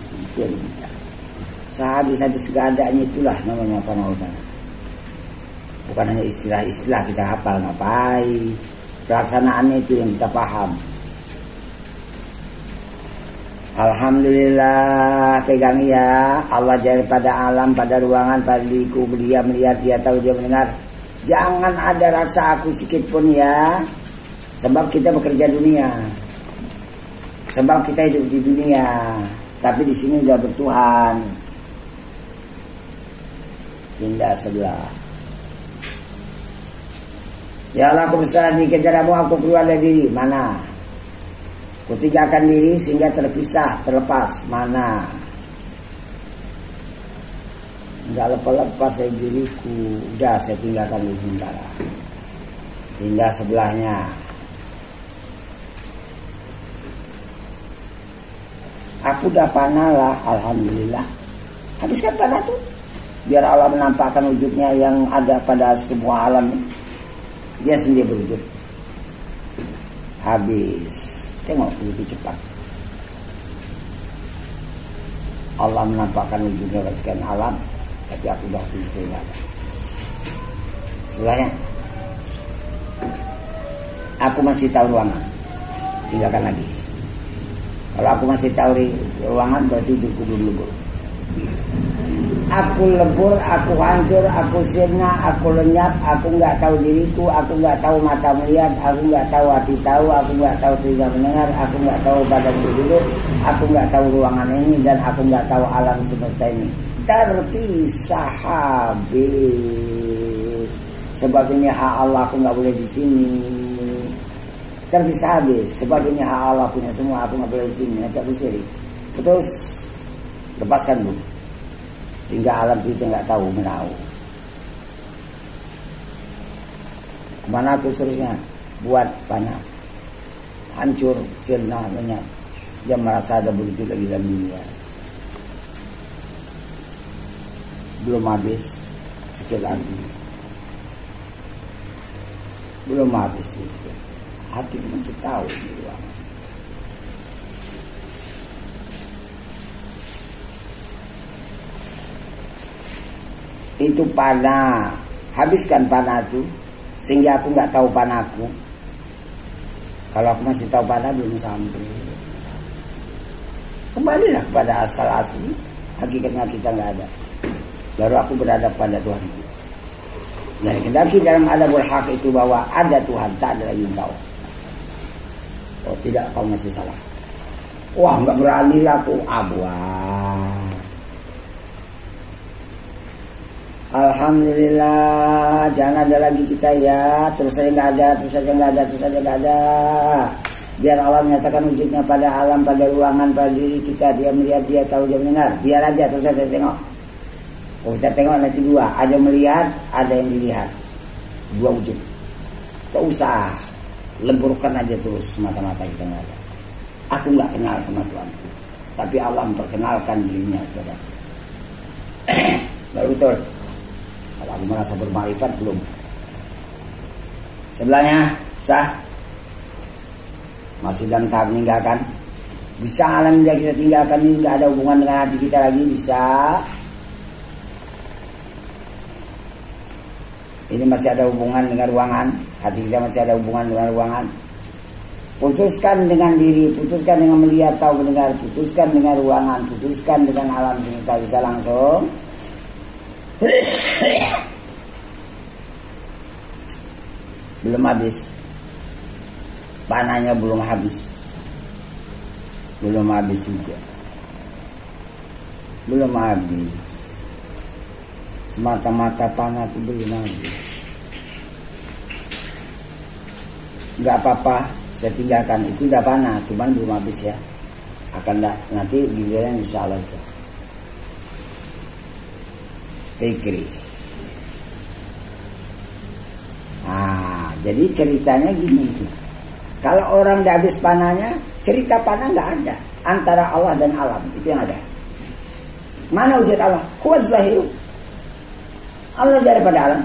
Sehabis-habis nggak adanya itulah namanya panah. Bukan hanya istilah-istilah kita hafal ngapain. Pelaksanaannya itu yang kita paham. Alhamdulillah, pegang ya. Allah jari pada alam, pada ruangan, pada diriku. Dia melihat, dia tahu, dia mendengar. Jangan ada rasa aku sedikit pun ya. Sebab kita bekerja dunia. Sebab kita hidup di dunia. Tapi di sini udah bertuhan. Pindah sebelah. Ya Allah, aku berserah di kejaramu, aku keluar dari diri. Mana? Ku tinggalkan diri sehingga terpisah, terlepas. Mana? Enggak lepas dari diriku. Udah, saya tinggalkan dulu sementara. Pindah sebelahnya. Aku udah panah lah, alhamdulillah. Habiskan panah tuh. Biar Allah menampakkan wujudnya yang ada pada semua alam. Dia sendiri berwujud. Habis. Tengok begitu cepat. Allah menampakkan wujudnya pada sekian alam. Tapi aku dah begitu nggak ada. Sebelahnya. Aku masih tahu ruangan. Tinggalkan lagi. Kalau aku masih tahu ruangan, berarti hidupku belum lebur. Aku lebur, aku hancur, aku sirna, aku lenyap, aku nggak tahu diriku, aku nggak tahu mata melihat, aku nggak tahu hati tahu, aku nggak tahu telinga mendengar, aku nggak tahu badan duduk, aku nggak tahu ruangan ini, dan aku nggak tahu alam semesta ini. Terpisah habis. Sebab ini hak Allah, aku nggak boleh di sini. Terpisah habis. Sebab ini hak Allah punya semua, aku nggak boleh di sini. Agak bersiri. Terus lepaskan dulu. Sehingga alam kita nggak tahu menau. Kemana aku seterusnya? Buat panah. Hancur, sirna, lenyap. Dia merasa ada begitu lagi dalam dunia. Belum habis. Sikit lagi. Belum habis itu. Hati masih tahu di ruangan. itu panah, habiskan panah itu, sehingga aku nggak tahu panahku. Kalau aku masih tahu panah belum sampai. Kembalilah kepada asal asli, hakikatnya kita nggak ada. Baru aku beradab pada Tuhanku. Dan kendaki dalam adabul haq itu bahwa ada Tuhan, tak ada lagi engkau. Oh tidak, kau masih salah. Wah nggak berani lah aku, abuah. Alhamdulillah, jangan ada lagi kita ya. Terus saja nggak ada, terus saja nggak ada, terus saja nggak ada. Biar Allah menyatakan wujudnya pada alam, pada ruangan, pada diri kita. Dia melihat, dia tahu, dia mendengar. Biar aja, terus saja tengok. Oh, kita tengok nanti dua. Ada melihat, ada yang dilihat. Dua wujud. Tak usah lemburkan aja terus mata-mata kita nggak ada. Aku nggak kenal sama Tuhan, tapi Allah memperkenalkan dirinya kepada. Baru betul. Kalau aku merasa bermakrifat belum. Sebelahnya sah. Masih dalam tahap meninggalkan. Bisa alam yang kita tinggalkan ini nggak ada hubungan dengan hati kita lagi, bisa. Ini masih ada hubungan dengan ruangan. Hati kita masih ada hubungan dengan ruangan. Putuskan dengan diri, putuskan dengan melihat, tahu, mendengar, putuskan dengan ruangan, putuskan dengan alam semesta, bisa langsung. Belum habis. Panahnya belum habis. Belum habis juga. Belum habis. Semata-mata panah itu belum habis. Enggak apa-apa, saya tinggalkan. Itu udah panah, cuman belum habis ya. Akan nanti giliran insya Allah bisa. Tikri. Nah, jadi ceritanya gini. Kalau orang udah habis panahnya, cerita panah nggak ada antara Allah dan alam, itu yang ada. Mana wujud Allah? Huwa zahiru. Allah zahir pada alam.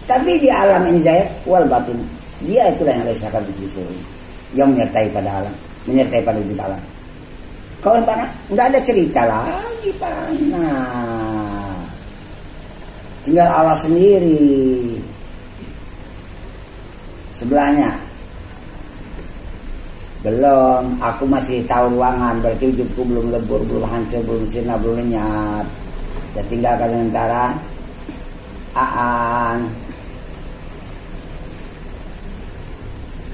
Tapi di alam ini zahir wal batin. Dia itulah yang rasakan di sisi yang menyertai pada alam, menyertai pada wujud alam. Kalau panah nggak ada cerita lagi panah. Tinggal Allah sendiri. Sebelahnya belum, aku masih tahu ruangan, berarti wujudku belum lebur, belum hancur, belum sirna, belum lenyap. Dan tinggalkan sementara Aan.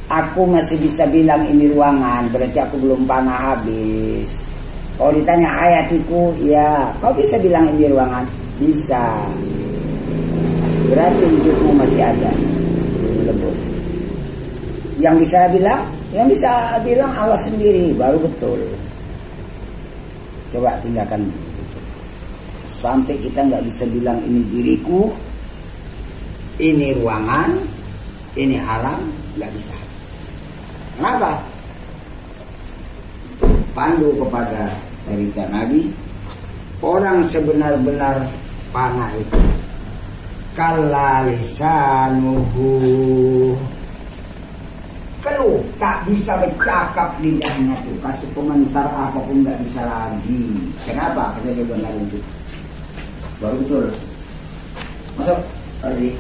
Aku masih bisa bilang ini ruangan, berarti aku belum panah habis. Kalau ditanya hayatiku, ya kau bisa bilang ini ruangan? Bisa. Berarti wujudmu masih ada, belum lebur. Yang bisa bilang Allah sendiri, baru betul. Coba tinggalkan. Sampai kita nggak bisa bilang ini diriku, ini ruangan, ini alam, nggak bisa. Kenapa? Pandu kepada cerita Nabi, orang sebenar-benar panah itu kalla lisanuhu, keluh, tak bisa bercakap lidahnya tuh, kasih komentar apapun nggak bisa lagi. Kenapa? Karena dia belum lagi itu. Baru betul. Masuk, lagi.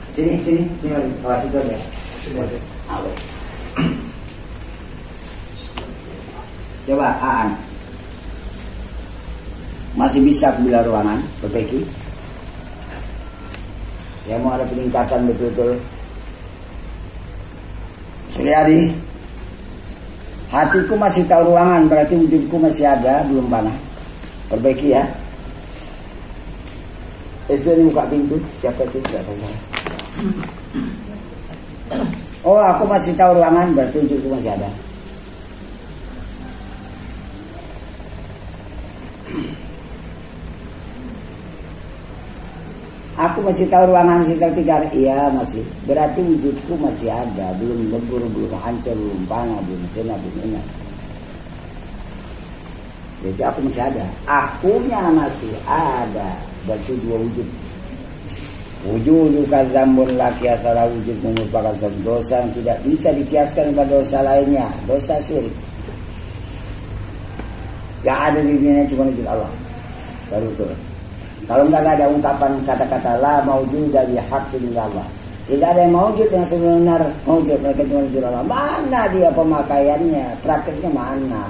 Sini, awas itu aja. Awas. Coba Aan, masih bisa bila ruangan perbaiki. Saya mau ada peningkatan betul-betul. Suryadi, hatiku masih tahu ruangan, berarti wujudku masih ada, belum panah. Perbaiki ya. Itu ini buka pintu, siapa itu? Tidak tahu. Oh, aku masih tahu ruangan, berarti wujudku masih ada. Aku masih tahu ruangan sekitar 3, iya masih. Berarti wujudku masih ada, belum lebur, belum hancur, belum panah, belum sirna, belum enak. Jadi aku masih ada. Akunya masih ada. Berarti dua wujud. Wujudu kazambun laki asala, wujud merupakan suatu dosa yang tidak bisa dikiaskan pada dosa lainnya. Dosa syirik. Yang ada di dunia cuma wujud Allah. Baru betul. Kalau nggak ada ungkapan kata-kata la maujud dari haqqin Allah. Tidak ada yang maujud yang sebenar maujud, mereka cuma wujud Allah. Mana dia pemakaiannya, prakteknya mana?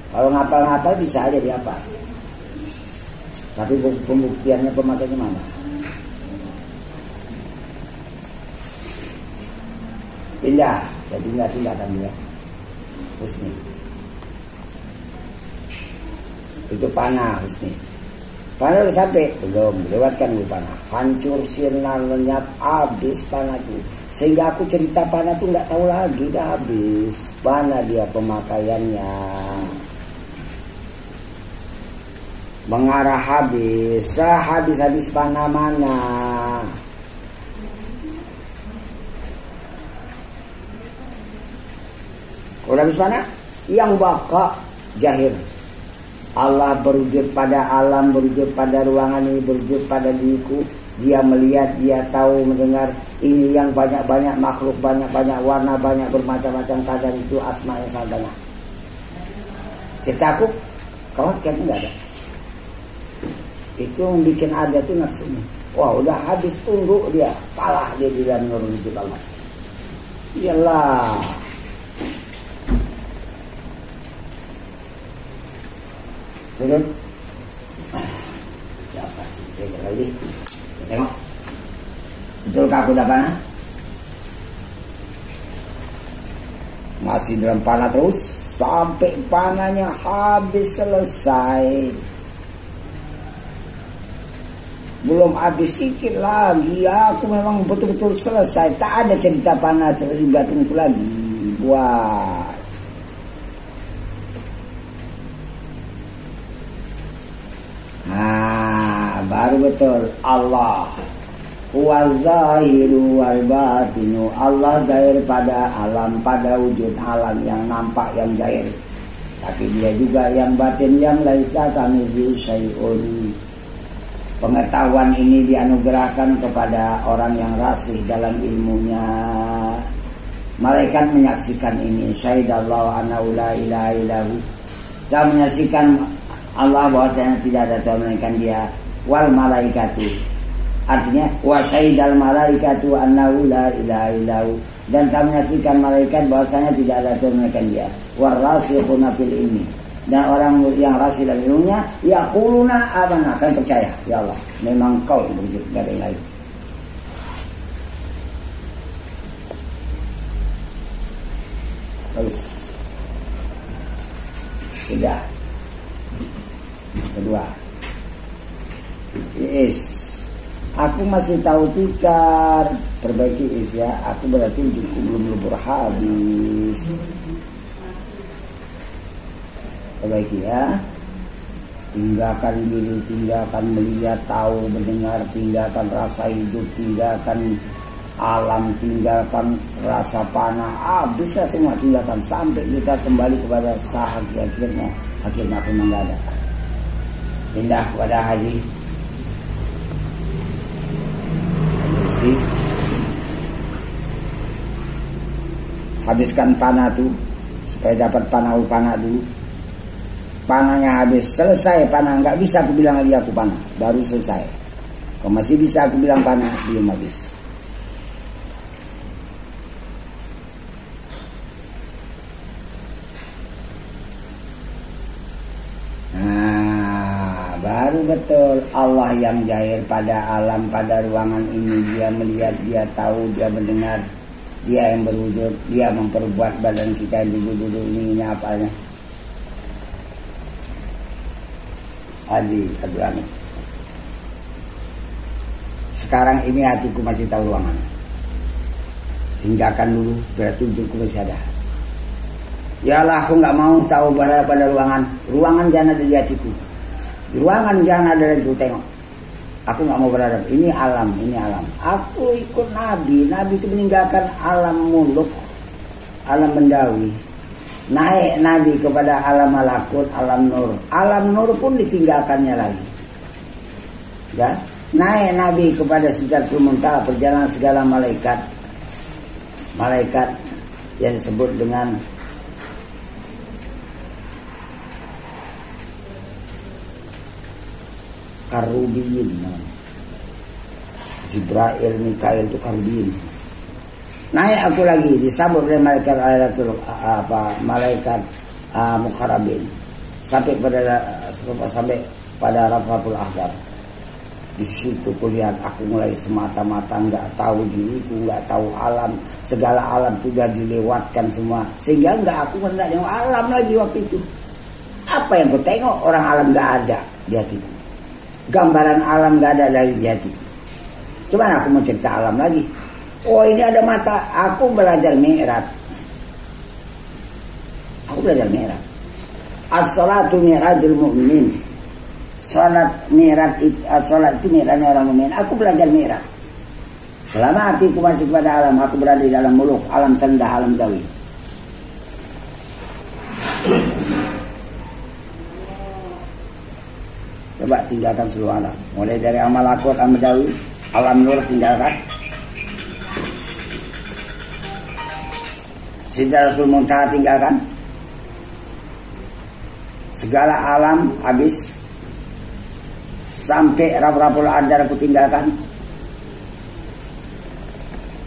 Kalau ngapal-ngapal bisa aja dihafal. Tapi pembuktiannya pemakaiannya mana? Pindah, saya tinggalkan dia. Husni. Itu panah Husni. Panah udah sampai? Belum, lewatkan dulu panah. Hancur, sirna, lenyap, habis panah itu. Sehingga aku cerita panah itu nggak tahu lagi, udah habis. Mana dia pemakaiannya? Mengarah habis, sehabis-habis panah mana? Udah habis panah? Yang baka jahir. Allah berwujud pada alam, berwujud pada ruangan ini, berwujud pada diriku. Dia melihat, dia tahu, mendengar. Ini yang banyak-banyak makhluk, banyak-banyak warna, banyak bermacam-macam keadaan itu asma yang sangat banyak. Cerita aku, kawan kan enggak ada. Itu yang bikin ada tuh nafsunya. Wah udah habis tunduk dia, kalah dia di dalam nurul wujud Allah. Iyalah. Sudah. Siapa sih? Kita lagi. Tengok. Betulkah aku udah panah? Masih dalam panah terus sampai panahnya habis selesai. Belum habis sikit lagi. Aku memang betul-betul selesai. Tak ada cerita panah terlibat itu lagi. Wah. Baru betul Allah huwa zahiru wal batinu. Allah zahir pada alam, pada wujud alam yang nampak, yang zahir. Tapi dia juga yang batin, yang laisa kamitslihi syai'un. Pengetahuan ini dianugerahkan kepada orang yang rasih dalam ilmunya. Malaikat menyaksikan ini. Syahidallahu annahu la ilaha illahu. Dan menyaksikan Allah bahwasanya tidak ada Tuhan melainkan dia. Wal malaikatu, artinya wa syahidal malaikatu annahu la ilaha illahu. Dan kami menyaksikan malaikat bahwasanya tidak ada Tuhan melainkan dia. Warasikhuna fil ilmi, dan orang yang rasih dalam ilmunya yaquluna amanna, akan percaya ya Allah memang kau yang berwujud, tidak ada yang lain. Terus sudah kedua, aku masih tahu tikar, perbaiki ya. Aku berarti belum lebur habis. Perbaiki ya. Tinggalkan diri, tinggalkan melihat, tahu, mendengar, tinggalkan rasa hidup, tinggalkan alam, tinggalkan rasa panah. Bisa semua tinggalkan sampai kita kembali kepada akhirnya. Akhirnya aku enggak ada. Pindah kepada haji. Habiskan panah tuh supaya dapat panah dulu. Panahnya habis, selesai panah, nggak bisa aku bilang lagi aku panah, baru selesai. Kalau masih bisa aku bilang panah, belum habis. Baru betul Allah yang zahir pada alam, pada ruangan ini. Dia melihat, dia tahu, dia mendengar. Dia yang berwujud, dia memperbuat badan kita yang duduk-duduk ini apanya. Haji Abdul. Sekarang ini hatiku masih tahu ruangan. Tinggalkan dulu, berarti wujudku masih ada. Ya Allah, aku nggak mau tahu berada pada ruangan. Ruangan jangan ada di hatiku. Ruangan jangan ada lagi, tengok. Aku nggak mau berada. Ini alam, ini alam. Aku ikut Nabi. Nabi itu meninggalkan alam muluk, alam bendawi. Naik Nabi kepada alam malakut, alam nur. Alam nur pun ditinggalkannya lagi. Ya, naik Nabi kepada Sidratul Muntaha, perjalanan segala malaikat. Malaikat yang disebut dengan karubiyin. Jibril, Mikail itu karubiyin. Naik aku lagi disambut oleh malaikat malaikat mukarrabin sampai pada Rafatul Ahbar. Di situ kulihat aku mulai semata-mata nggak tahu diriku, nggak tahu alam, segala alam sudah dilewatkan semua, sehingga nggak aku nggak tengok alam lagi waktu itu. Apa yang ku tengok? Orang alam nggak ada di hatiku, gambaran alam nggak ada dari di hatiku. Cuman aku mau cerita alam lagi. Oh ini ada mata, aku belajar mi'raj. Aku belajar mi'raj. As-salatu mi'rajul mu'minin. Salat mi'raj itu mi'rajnya orang mukmin. Aku belajar mi'raj. Selama hatiku masih pada alam, aku berada di dalam muluk, alam sendah, alam dawi. Coba tinggalkan seluruh alam. Mulai dari amal malakut, alam dawi, alam nur tinggalkan. Sidratul Muntaha tinggalkan. Segala alam habis. Sampai Rabbul Adar aku tinggalkan.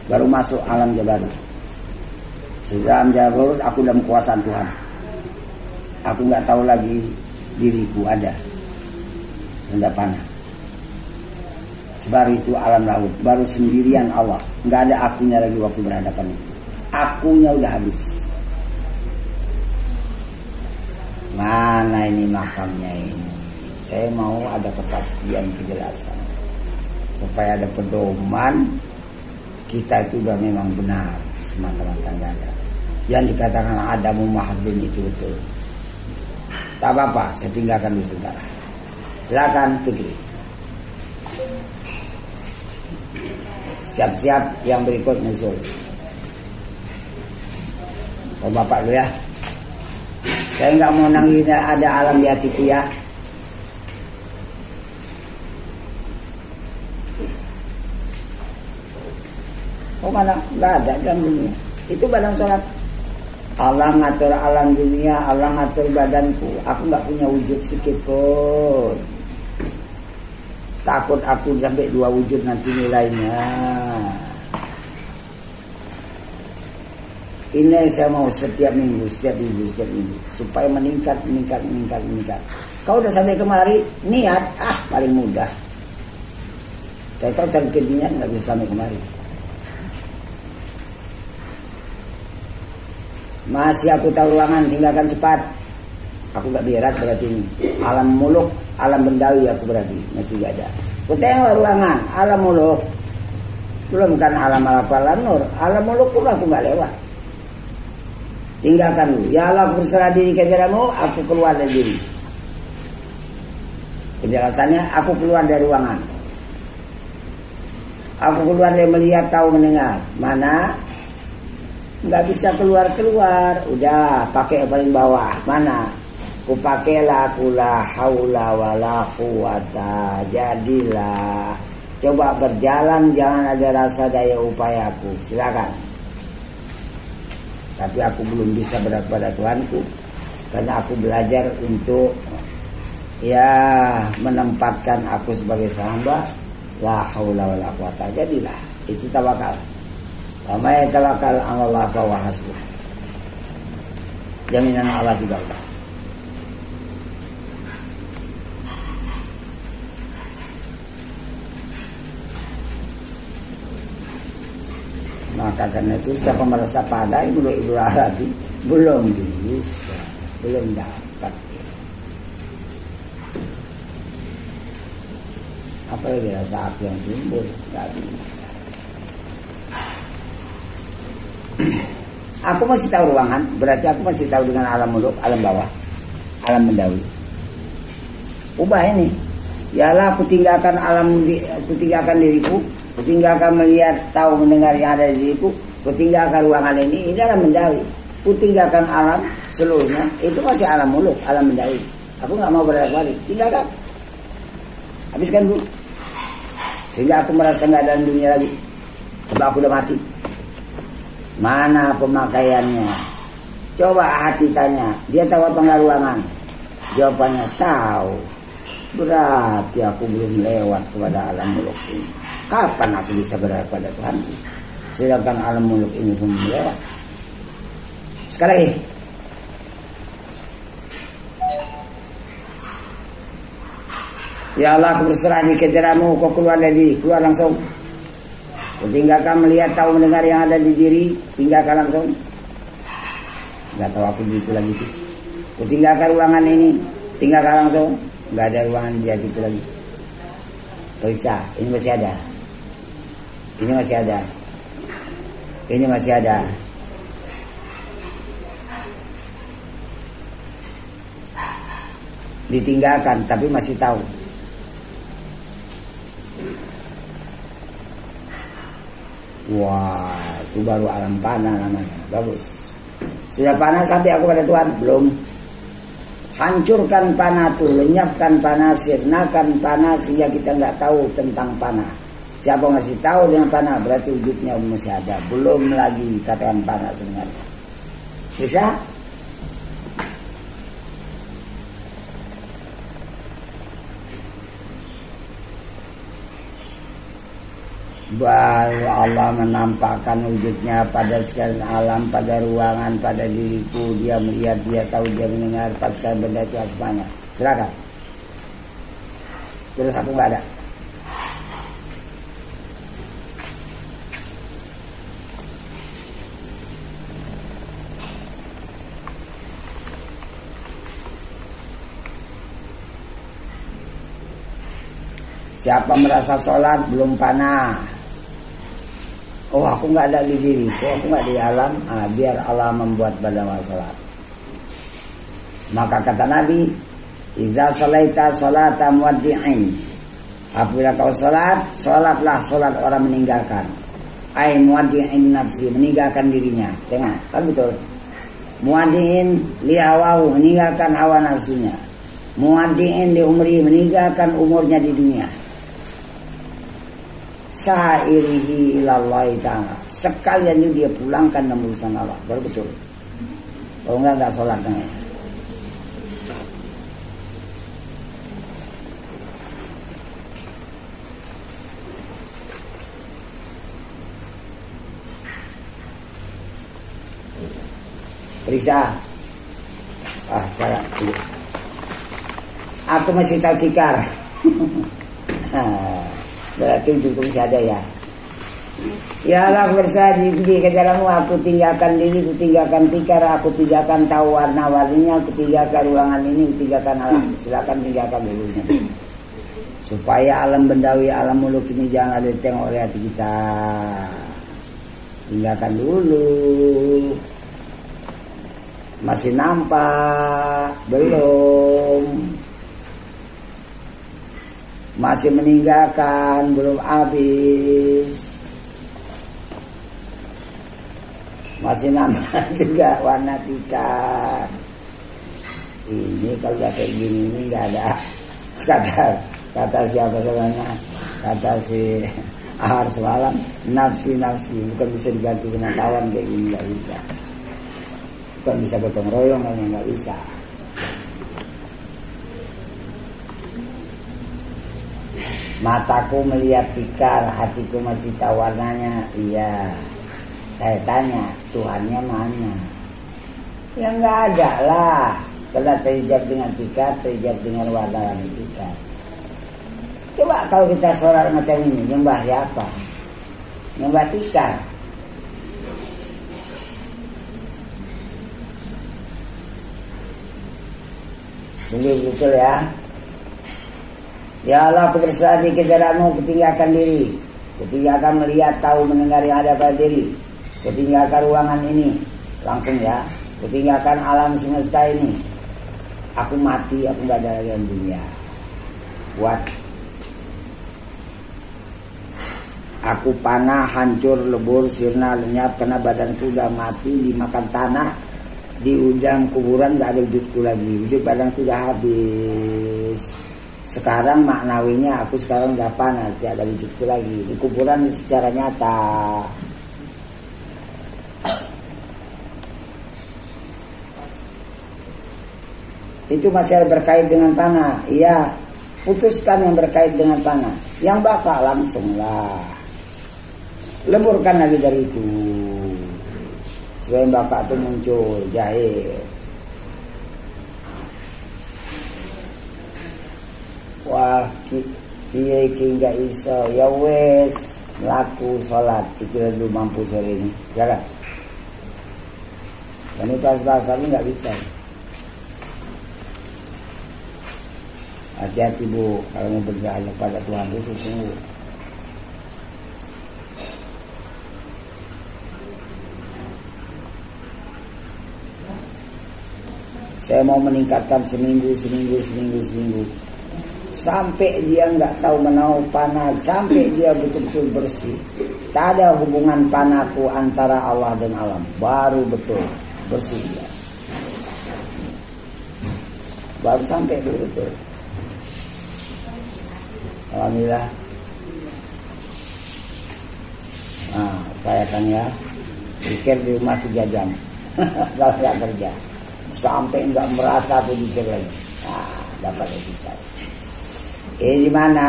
Baru masuk alam Jabarut. Setelah alam Jabarut aku dalam kekuasaan Tuhan. Aku nggak tahu lagi diriku ada. Rendah panah. Sebar itu alam laut. Baru sendirian Allah. Nggak ada akunya lagi waktu berhadapan itu. Akunya udah habis. Mana ini makamnya ini? Saya mau ada kepastian, kejelasan, supaya ada pedoman kita itu udah memang benar, semata-mata nggak ada. Yang dikatakan Adamu Mahadin itu betul. Tak apa-apa, saya tinggalkan dulu sebentar. Silakan pikir. Siap-siap yang berikut nyusul. Oh bapak lu ya. Saya nggak mau nangis ada alam di hatiku ya. Oh mana? Nggak ada dalam dunia. Itu badan sholat. Allah ngatur alam dunia, Allah ngatur badanku. Aku nggak punya wujud sedikit pun. Takut aku sampai 2 wujud nanti nilainya. Ini saya mau setiap minggu supaya meningkat. Kau udah sampai kemari, niat paling mudah. Tapi kalau terjadinya nggak bisa sampai kemari. Masih aku tahu ruangan, tinggalkan cepat. Aku gak berat berarti ini. Alam muluk, alam bendawi aku berarti masih gak ada. Aku tengok ruangan, alam muluk. Belum kan alam alam nur. Alam muluk pun aku gak lewat. Tinggalkan dulu. Ya Allah, aku berserah diri kehadiranmu, aku keluar dari diri. Penjelasannya, aku keluar dari ruangan. Aku keluar dari melihat, tahu, mendengar. Mana? Nggak bisa keluar, udah pakai yang paling bawah. Mana? Ku pakailah la haula wala quwata. Jadilah. Coba berjalan, jangan ada rasa daya upayaku. Silakan. Tapi aku belum bisa berat pada Tuhanku, karena aku belajar untuk menempatkan aku sebagai hamba. La haula wala quwata. Jadilah. Itu tawakal. Amai tawakal Allah fa hasbuh. Jaminan Allah juga Allah. Maka karena itu siapa merasa pandai Ibu Arabi belum bisa, belum dapat. Apalagi rasa api yang timbul, nggak bisa. Aku masih tahu ruangan, berarti aku masih tahu dengan alam muluk, alam bawah, alam mendawi. Ubah ini, yalah aku tinggalkan aku tinggalkan diriku, aku tinggalkan melihat, tahu, mendengar yang ada di diriku, aku tinggalkan ruangan ini alam mendawi. Aku tinggalkan alam seluruhnya, itu masih alam muluk, alam mendawi. Aku nggak mau berbalik, tinggalkan, habiskan dulu, sehingga aku merasa nggak ada dunia lagi, sebab aku udah mati. Mana pemakaiannya? Coba hati tanya, dia tahu apa enggak ruangan? Jawabannya tahu. Berarti aku belum lewat kepada alam muluk ini. Kapan aku bisa berada pada Tuhan? Sedangkan alam muluk ini pun belum lewat. Sekarang ini, ya Allah, aku berserah di kejaramu. Kau keluar dari diri, keluar langsung. Kau tinggalkan melihat, tahu, mendengar yang ada di diri. Tinggalkan langsung. Gak tahu aku di itu lagi. Kau tinggalkan ruangan ini. Tinggalkan langsung. Gak ada ruangan di itu lagi. Periksa, ini masih ada. Ini masih ada. Ini masih ada. Ditinggalkan, tapi masih tahu. Wah, itu baru alam panah namanya. Bagus. Sudah panah sampai aku pada Tuhan? Belum. Hancurkan panah itu, lenyapkan panah, sirnakan panah sehingga kita nggak tahu tentang panah. Siapa ngasih tahu dengan panah berarti wujudnya masih ada. Belum lagi katakan panah sebenarnya. Bisa? Baru Allah menampakkan wujudnya pada sekalian alam, pada ruangan, pada diriku. Dia melihat, dia tahu, dia mendengar. Pada sekalian benda itu semuanya. Silakan. Terus aku nggak ada. Siapa merasa sholat belum panah? Oh, aku nggak ada di diriku, aku nggak di alam. Biar Allah membuat badan sholat. Maka kata Nabi, "Iza shalaita sholata muwaddi'in." Apabila kau sholat, sholatlah sholat orang meninggalkan. Ai muwaddi'in nafsi, meninggalkan dirinya. Tengok, kan betul. Muwaddi'in lihawahu, meninggalkan hawa nafsunya. Muwaddi'in li umri, meninggalkan umurnya di dunia. Sa'irihi ilallahi ta'ala, sekalian itu dia pulangkan dan urusan Allah. Baru betul. Kalau enggak sholat namanya. Periksa. Salah. Aku masih tahu tikar. Berarti cukup masih ada ya. Ya Allah, berserah di kejaramu. Aku tinggalkan diri, aku tinggalkan tikar, aku tinggalkan tahu warna-warninya, aku tinggalkan ruangan ini, aku tinggalkan alam. Silakan tinggalkan dulunya. Supaya alam bendawi, alam muluk ini jangan ada ditengok oleh hati kita. Tinggalkan dulu. Masih nampak? Belum. Masih meninggalkan, belum habis. Masih nampak juga warna tikar. Ini kalau udah kayak gini ini nggak ada kata siapa sebenarnya, kata si Ahar semalam, nafsi bukan bisa dibantu sama kawan kayak gini, nggak bisa. Bukan bisa gotong royong, nggak bisa. Mataku melihat tikar, hatiku masih tahu warnanya. Iya. Saya tanya, Tuhannya mana? Ya nggak ada lah. Karena terhijab dengan tikar, terhijab dengan warna tikar. Coba kalau kita sholat macam ini, nyembah siapa? Nyembah tikar. Sungguh betul ya. Ya Allah, aku berserah di kejaramu, kutinggalkan diri, kutinggalkan melihat, tahu, mendengar yang ada pada diri, kutinggalkan ruangan ini, langsung ya, kutinggalkan alam semesta ini. Aku mati, aku gak ada lagi di dunia. Buat aku panah, hancur, lebur, sirna, lenyap, karena badanku udah mati, dimakan tanah, di ujung kuburan gak ada wujudku lagi, wujud badanku udah habis. Sekarang maknawinya aku sekarang udah panah, tidak ada wujudku lagi. Di kuburan secara nyata. Itu masih berkait dengan panah. Iya, putuskan yang berkait dengan panah. Yang baka langsunglah leburkan lagi dari itu supaya yang baka itu muncul jahir. Wah kiai nggak iso ya wes laku sholat itu dulu mampu sore ini jalan. Dan itu bahasa ini nggak bisa. Hati-hati Bu kalau mau berjalan pada Tuhan itu sungguh. Saya mau meningkatkan seminggu sampai dia nggak tahu menau panah, sampai dia betul-betul bersih. Tak ada hubungan panahku antara Allah dan alam, baru betul bersih dia. Baru sampai betul. Alhamdulillah. Nah, upayakan ya. Pikir di rumah 3 jam. Kalau nggak kerja, sampai nggak merasa tuh pikir lagi. Nah, dapat etika. Di mana?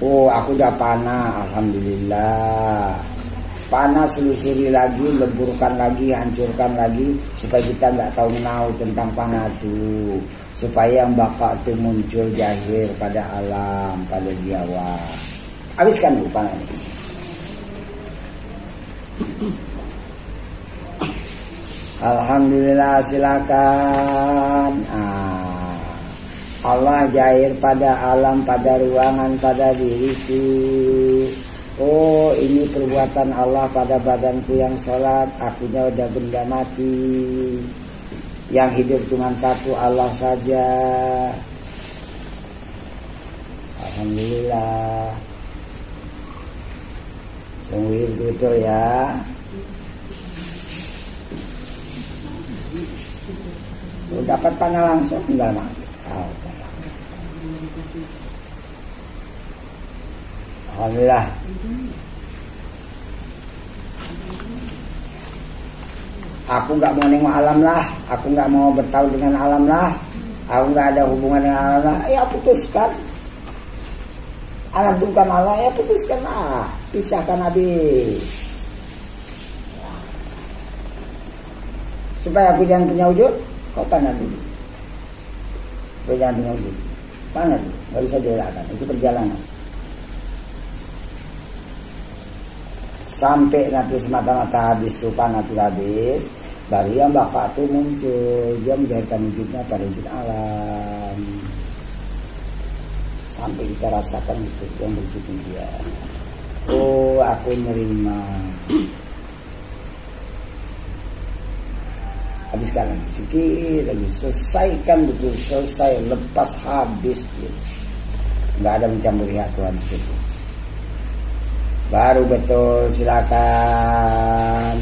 Oh, aku udah panah, alhamdulillah. Panah selusuri lagi, leburkan lagi, hancurkan lagi, supaya kita nggak tahu menau tentang panah itu, supaya yang bakal itu muncul jahir pada alam, pada jiwa. Habiskan dulu panah ini. Alhamdulillah, silakan. Allah jahir pada alam, pada ruangan, pada diriku. Oh, ini perbuatan Allah pada badanku yang sholat. Akunya udah benda mati. Yang hidup cuma satu, Allah saja. Alhamdulillah. Sungguh betul ya. Dapat panah langsung tinggal mati. Alhamdulillah. Aku nggak mau nengok alam lah, aku nggak mau bertahu dengan alam lah, aku nggak ada hubungan dengan alam lah. Ya putuskan. Alam bukan Allah, ya putuskan lah, pisahkan habis. Supaya aku jangan punya wujud, kau panah dulu. Supaya jangan punya wujud, panah dulu, nggak bisa dielakkan. Itu perjalanan. Sampai nanti semata-mata habis tuh panah itu habis, baru yang bakal itu muncul, dia menjadikan wujudnya pada wujud alam. Sampai kita rasakan itu yang wujud dia. Oh, aku menerima. Habiskan lagi sedikit lagi, selesaikan betul, selesai, lepas habis gitu. Nggak ada mencampuri hak Tuhan seperti. Baru betul, silakan.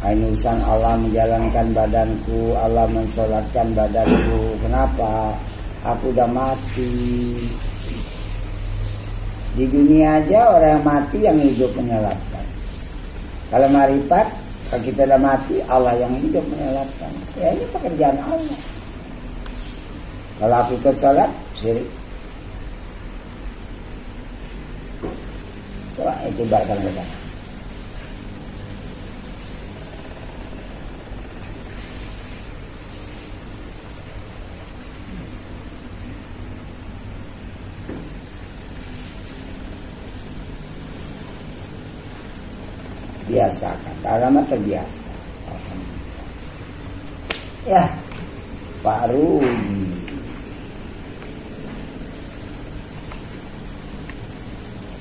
Urusan Allah menjalankan badanku, Allah mensolatkan badanku. Kenapa? Aku udah mati. Di dunia aja orang yang mati yang hidup menyelamatkan. Kalau marifat, kalau kita udah mati, Allah yang hidup menyelamatkan. Ya ini pekerjaan Allah. Kalau aku ikut sholat, syirik. Coba itu ibaratkan mereka. Biasakan, agama terbiasa. Alhamdulillah. Ya, Pak Rudi.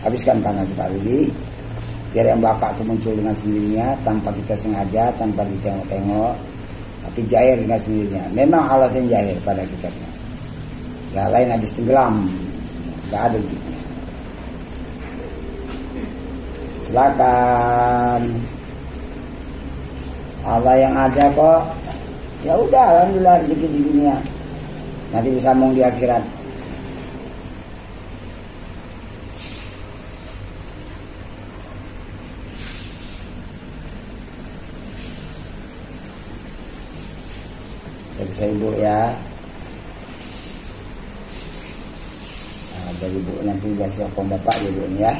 Habiskan panah Pak Rudi, biar yang bapak itu muncul dengan sendirinya, tanpa kita sengaja, tanpa ditengok-tengok, tapi jahir dengan sendirinya. Memang Allah yang jahir pada kita. Yang lain habis tenggelam, nggak ada gitu. Silakan. Allah yang ada kok. Ya udah, alhamdulillah rezeki di dunia. Nanti bisa ngomong di akhirat. Bisa ibu ya. Nah, dari ibu nanti udah siapkan bapak dulu ya.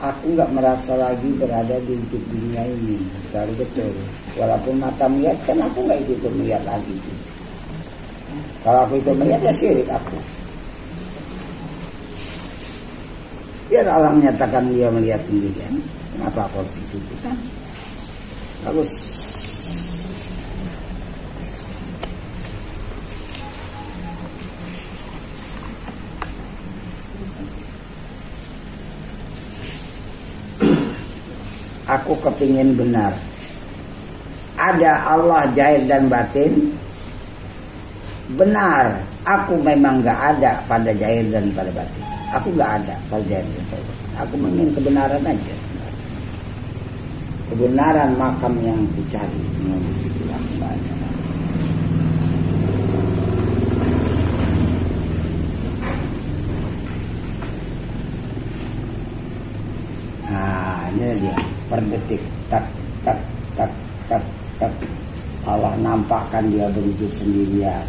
Aku nggak merasa lagi berada di hidup dunia ini, baru betul. Walaupun mata melihat kan aku nggak ikut melihat lagi. Kalau aku ikut melihat ya syirik aku. Biar Allah menyatakan dia melihat sendirian. Kenapa aku harus ikut-ikutan? Bagus. Aku kepingin benar. Ada Allah zahir dan batin. Benar. Aku memang gak ada pada zahir dan pada batin. Aku gak ada pada zahir dan pada batin. Aku ingin kebenaran aja sebenarnya. Kebenaran makam yang kucari. Nah, ini dia. Per detik tak tak tak tak tak Allah nampakkan dia berwujud sendirian,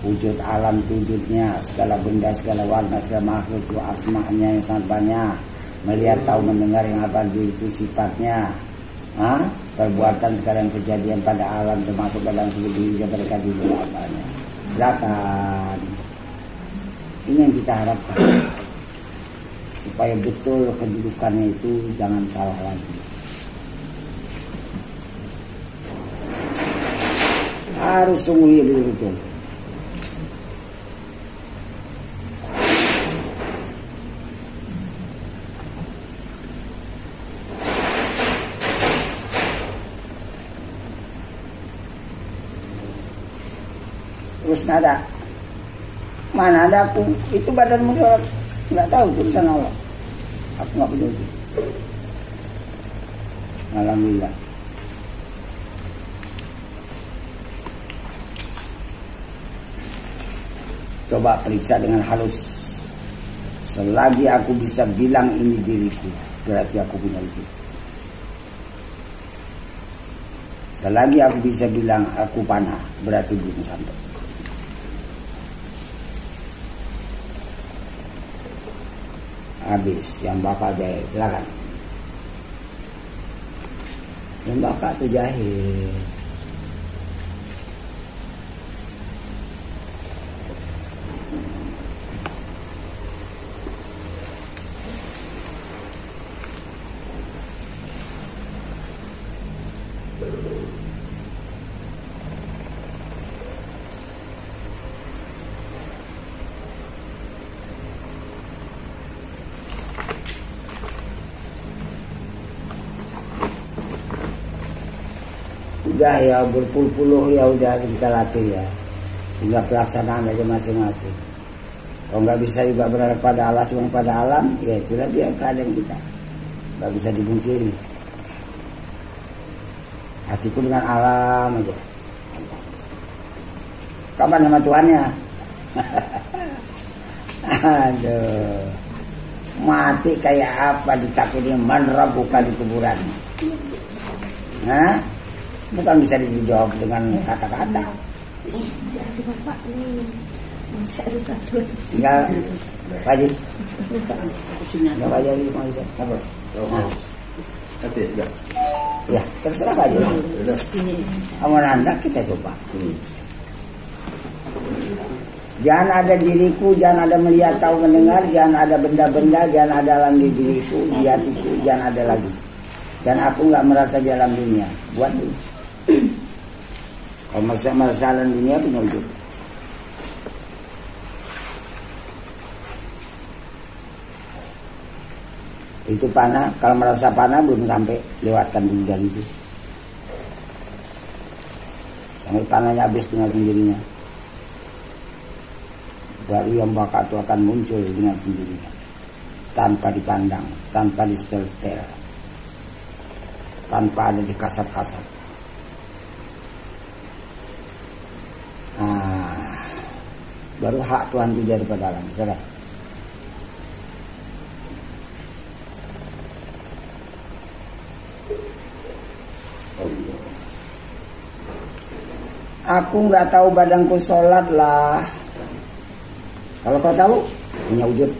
wujud alam wujudnya, segala benda, segala warna, segala makhluk itu asma'nya yang sangat banyak, melihat, tahu, mendengar yang apa itu sifatnya, perbuatan segala yang kejadian pada alam termasuk dalam tubuh diri mereka di apanya. Silakan, ini yang kita harapkan supaya betul kedudukannya itu jangan salah lagi. Harus sungguh betul. Terus nada, mana ada aku? Itu badanmu nggak tahu urusan Allah. Aku nggak peduli. Alhamdulillah. Coba periksa dengan halus. Selagi aku bisa bilang ini diriku, berarti aku punya wujud. Selagi aku bisa bilang aku panah, berarti belum sampai. Habis, yang bakal jahil, silakan. Yang bakal tuh jahil. Udah ya berpuluh-puluh ya udah kita latih ya, tinggal pelaksanaan aja masing-masing. Kalau nggak bisa juga berharap pada Allah, cuma pada alam, ya itulah dia keadaan kita, nggak bisa dibungkiri. Hatiku dengan alam aja. Kapan sama Tuhannya? Aduh, mati kayak apa ditakutin menerabukan di kuburan. Hah? Bukan bisa dijawab dengan kata-kata. Tinggal Pak Haji. Tinggal Pak Haji mau bisa. Apa? Ya, terserah Pak Haji. Amal anda kita coba. Jangan ada diriku, jangan ada melihat, tahu, mendengar, jangan ada benda-benda, jangan ada alam di diriku, di hatiku, jangan ada lagi. Dan aku nggak merasa di alam dunia. Buat dulu. Kalau merasa alam dunia punya wujud. Itu panah, kalau merasa panah belum sampai, lewatkan dulu dari itu. Sampai panahnya habis dengan sendirinya. Baru yang bakat itu akan muncul dengan sendirinya. Tanpa dipandang, tanpa distel-stel. Tanpa ada dikasat-kasat. Baru hak Tuhan itu jadi pada alam. Saudara. Aku nggak tahu badanku sholat lah. Kalau kau tahu, punya wujud.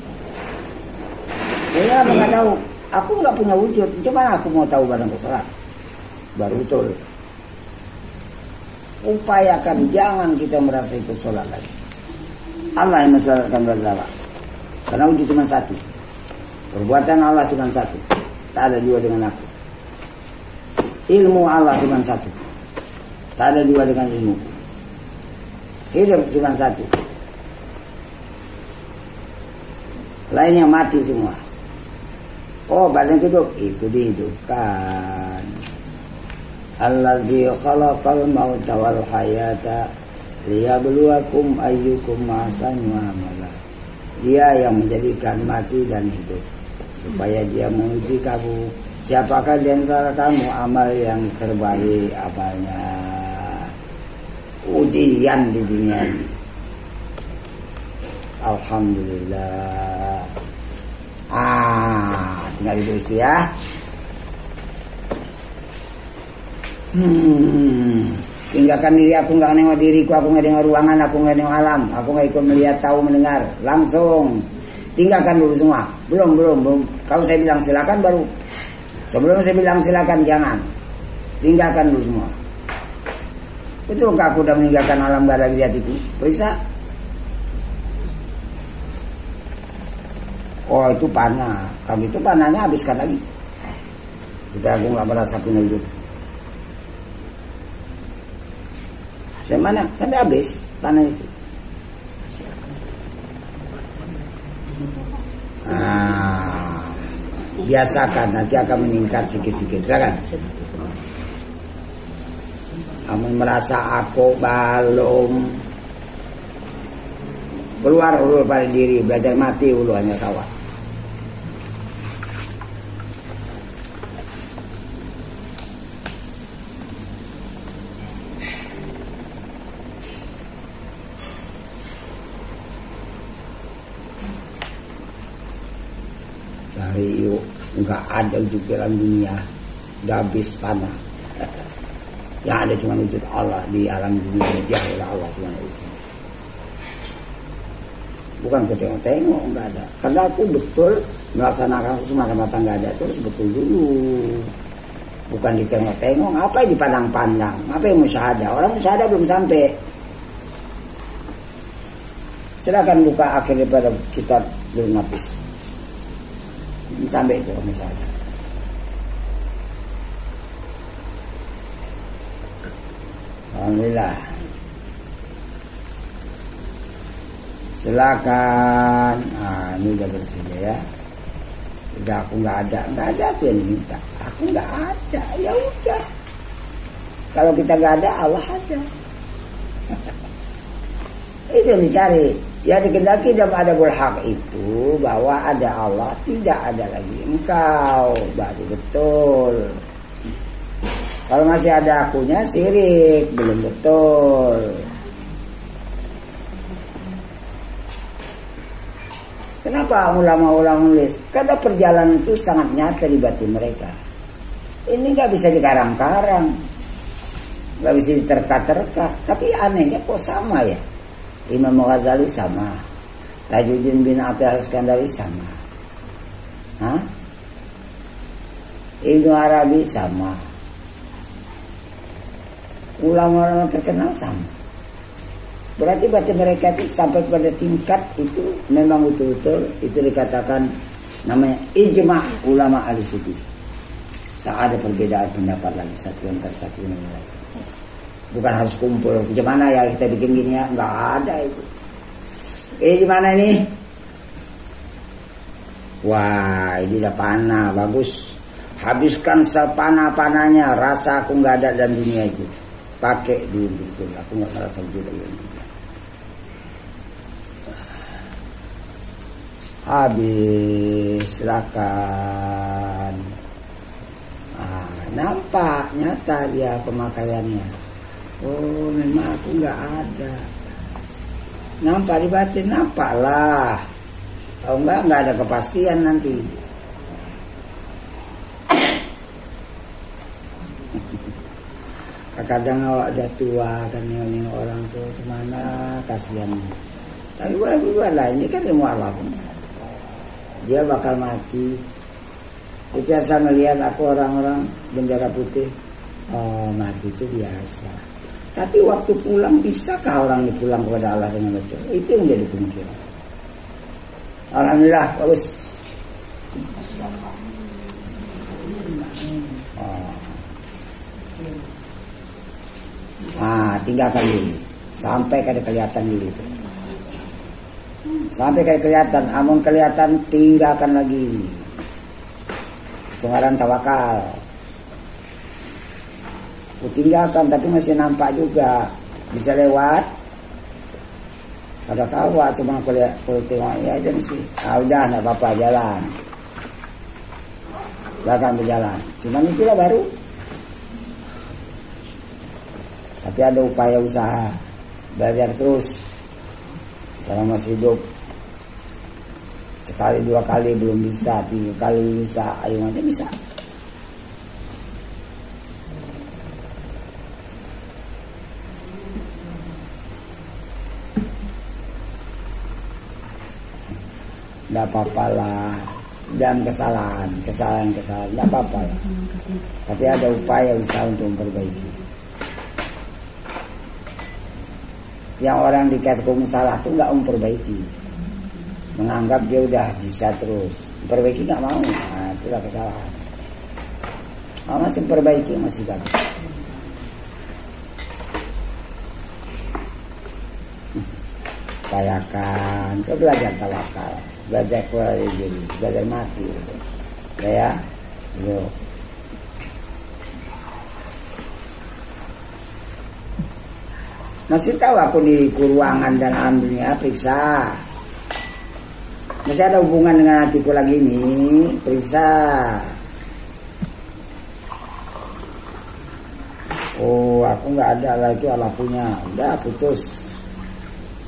Iya, nggak tahu. Aku nggak punya wujud. Cuma aku mau tahu badanku sholat. Baru betul. Upayakan jangan kita merasa ikut sholat lagi. Allah yang mensolatkan berdua. Karena wujud cuma satu. Perbuatan Allah cuma satu. Tak ada dua dengan aku. Ilmu Allah cuma satu. Tak ada dua dengan ilmu. Hidup cuma satu. Lainnya mati semua. Oh, badan hidup itu dihidupkan. Allazi khalaqal mauta wal hayata liyabluwakum ayyukum ahsanu amala. Dia yang menjadikan mati dan hidup supaya dia menguji kamu siapakah di antara kamu amal yang terbaik amalnya. Ujian di dunia ini. Alhamdulillah. Tinggal itu istri ya. Tinggalkan diri aku, nggak nengok diriku, aku nggak nengok ruangan, aku nggak nengok alam, aku nggak ikut melihat, tahu, mendengar, langsung tinggalkan dulu semua. Belum. Kalau saya bilang silakan baru. Sebelum saya bilang silakan jangan. Tinggalkan dulu semua. Betulkah aku udah meninggalkan alam gak lagi di hatiku? Bisa? Oh itu panah. Kalau itu panahnya habiskan lagi. Supaya aku gak merasa punya hidup. Sampai habis panah itu. Biasakan, nanti akan meningkat sikit-sikit. Silakan. Kamu merasa aku belum keluar ulu pada diri, belajar mati ulu hanya kawan. Cari yuk, enggak ada juga dalam dunia, udah habis panah. Yang ada cuma wujud Allah di alam dunia, jauh Allah cuma itu. Bukan ke tengok-tengok, enggak ada. Karena aku betul melaksanakan semata-mata enggak ada terus betul dulu. Bukan ditengok-tengok, apa yang dipandang-pandang, apa yang musyahadah. Orang musyahadah belum sampai. Silakan buka akhir daripada kitab Durun Nafis. Sampai itu musyahadah. Alhamdulillah. Silakan. Ini udah bersih ya. Udah aku nggak ada tuh yang diminta. Aku nggak ada, ya udah. Kalau kita nggak ada, Allah ada. Itu yang dicari. Ya dikendaki dalam adabul haq itu bahwa ada Allah, tidak ada lagi engkau, baru betul. Kalau masih ada akunya syirik, belum betul. Kenapa ulama-ulama nulis? Karena perjalanan itu sangat nyata di batin mereka. Ini nggak bisa dikarang-karang, nggak bisa diterka-terka. Tapi anehnya kok sama ya? Imam Ghazali sama, Tajuddin bin Atiyah Al-Iskandari sama, Ibnu Arabi sama. Ulama-ulama terkenal sama. Berarti batin mereka itu sampai pada tingkat itu memang betul-betul itu dikatakan namanya ijma' ulama ahli-sufi. Tak ada perbedaan pendapat lagi satu antar satu yang lain. Bukan harus kumpul. Gimana ya kita bikin gini ya? Enggak ada itu. Gimana ini? Wah, ini udah panah bagus. Habiskan sepanah-panahnya. Rasa aku nggak ada dalam dunia itu. Pakai dulu betul. Aku nggak merasa juga ini. Habis, silakan. Nampak nyata dia pemakaiannya. Oh, memang aku nggak ada. Nampak di batin, nampaklah. Kalau nggak ada kepastian nanti. kadang awak udah tua kan nengok orang tuh kemana kasihan. Tapi gua lah ini kan ilmu alam. Dia bakal mati. Itu saya melihat aku orang-orang bendera putih. Oh, mati itu biasa. Tapi waktu pulang, bisakah orang ini pulang kepada Allah dengan betul? Itu yang menjadi pemikiran. Alhamdulillah, bagus. Tinggalkan diri sampai kada kelihatan diri itu. Sampai kada kelihatan, amun kelihatan tinggalkan lagi. Pengaran tawakal. Tinggalkan tapi masih nampak juga bisa lewat. Kada kawa cuma kalau tengok ya aja sih. Udah enggak apa-apa jalan. Bahkan berjalan. Cuma itulah baru. Tapi ada upaya usaha, belajar terus selama masih hidup. Sekali dua kali belum bisa, 3 kali bisa, ayo nanti bisa. Tidak apa-apa lah, dan kesalahan, tidak apa-apa lah. Tapi ada upaya usaha untuk memperbaiki. Yang orang dikatakan salah itu nggak memperbaiki, menganggap dia udah bisa terus memperbaiki, nggak mau. Nah, itulah kesalahan. Masih memperbaiki masih bagus. Upayakan, kau belajar tawakal, belajar keluar diri, belajar mati, gitu. Ya, gitu. Masih tahu aku di ruangan dan alam dunia, periksa. Masih ada hubungan dengan hatiku lagi ini, periksa. Oh, aku nggak ada lah, itu Allah punya. Udah putus.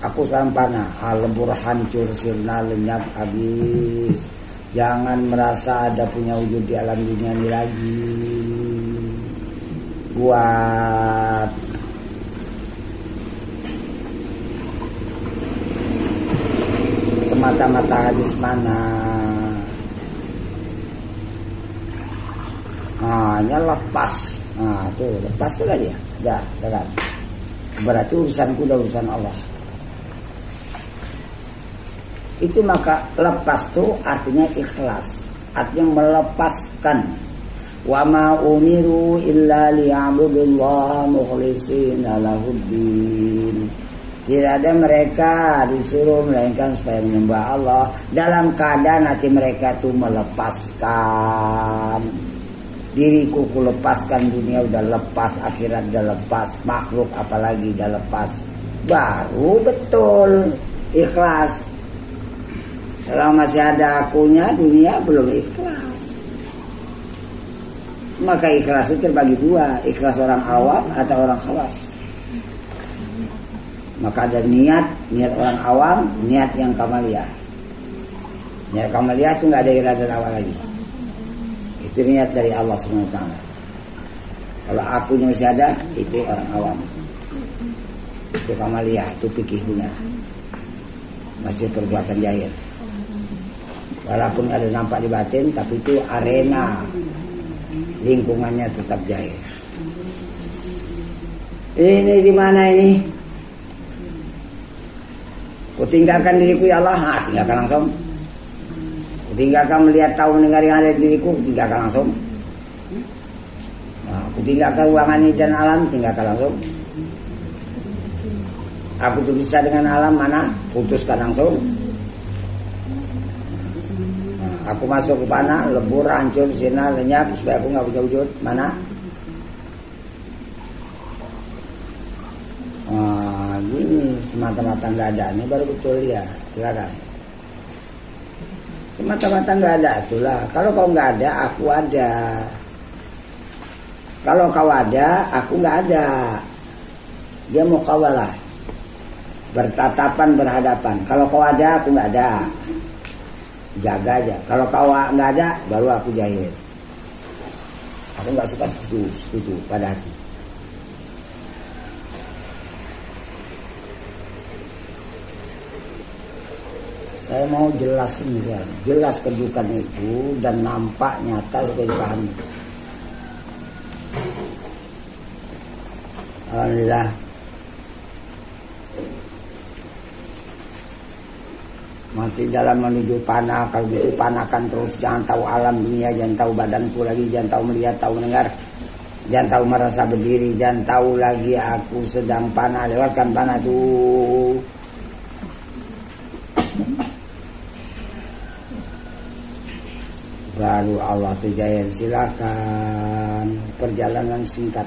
Aku sekarang panah, lebur hancur, sirna lenyap habis. Jangan merasa ada punya wujud di alam dunia ini lagi. Buat mata-mata habis mana. Hanya lepas. Tuh lepas tuh lah dia. Dah kan. Berarti urusanku udah urusan Allah. Itu maka lepas tuh artinya ikhlas. Artinya melepaskan. Wa ma umiru illa liya'budullaha mukhlishina lahuddin. Tidak ada mereka disuruh melainkan supaya menyembah Allah dalam keadaan hati mereka itu melepaskan. Diriku ku lepaskan, dunia udah lepas, akhirat udah lepas, makhluk apalagi udah lepas. Baru betul ikhlas. Selama masih ada akunya, dunia belum ikhlas. Maka ikhlas itu terbagi dua, ikhlas orang awam atau orang khawas. Maka ada niat orang awam, niat yang kamaliyah. Niat kamaliyah itu nggak ada irada awal lagi. Itu niat dari Allah SWT. Kalau akunya masih ada, itu orang awam. Itu kamaliyah, itu fikih guna. Masih perbuatan jahil. Walaupun ada nampak di batin, tapi itu arena lingkungannya tetap jahil. Ini di mana ini? Kutinggalkan diriku ya Allah, tinggalkan langsung. Kutinggalkan melihat, tahu, mendengar yang ada di diriku, tinggalkan langsung. Kutinggalkan ruangan ini dan alam, tinggalkan langsung. Aku tuh bisa dengan alam mana, putuskan langsung. Aku masuk ke mana, lebur, hancur, sirna, lenyap, supaya aku nggak punya wujud, mana? Gini semata-mata nggak ada, ini baru betul ya, silakan. Semata-mata nggak ada, itulah. Kalau kau nggak ada, aku ada. Kalau kau ada, aku nggak ada. Dia mau kawalah, bertatapan, berhadapan. Kalau kau ada, aku nggak ada. Jaga aja. Kalau kau nggak ada, baru aku jahil. Aku nggak suka sekutu pada hati. Saya mau jelas ini, jelas kedudukan itu dan nampak nyata supaya dipahami. Alhamdulillah. Masih dalam menuju panah. Kalau gitu panahkan terus, jangan tahu alam dunia, jangan tahu badanku lagi, jangan tahu melihat, tahu mendengar, jangan tahu merasa berdiri, jangan tahu lagi aku sedang panah. Lewatkan panah tuh. Baru Allah tuh jaya. Silakan. Perjalanan singkat,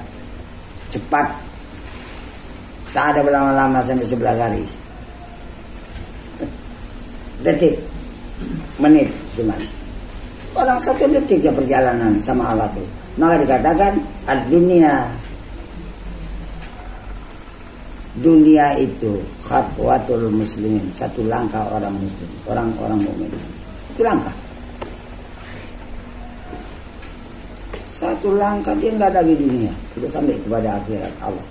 cepat, tak ada berlama-lama sampai 11 hari. Detik, menit cuman. Orang 1 detik ya perjalanan sama Allah tuh. Maka dikatakan dunia itu khatwatul muslimin, 1 langkah orang muslim, orang mukmin. 1 langkah. 1 langkah dia nggak ada di dunia, sudah sampai kepada akhirat Allah.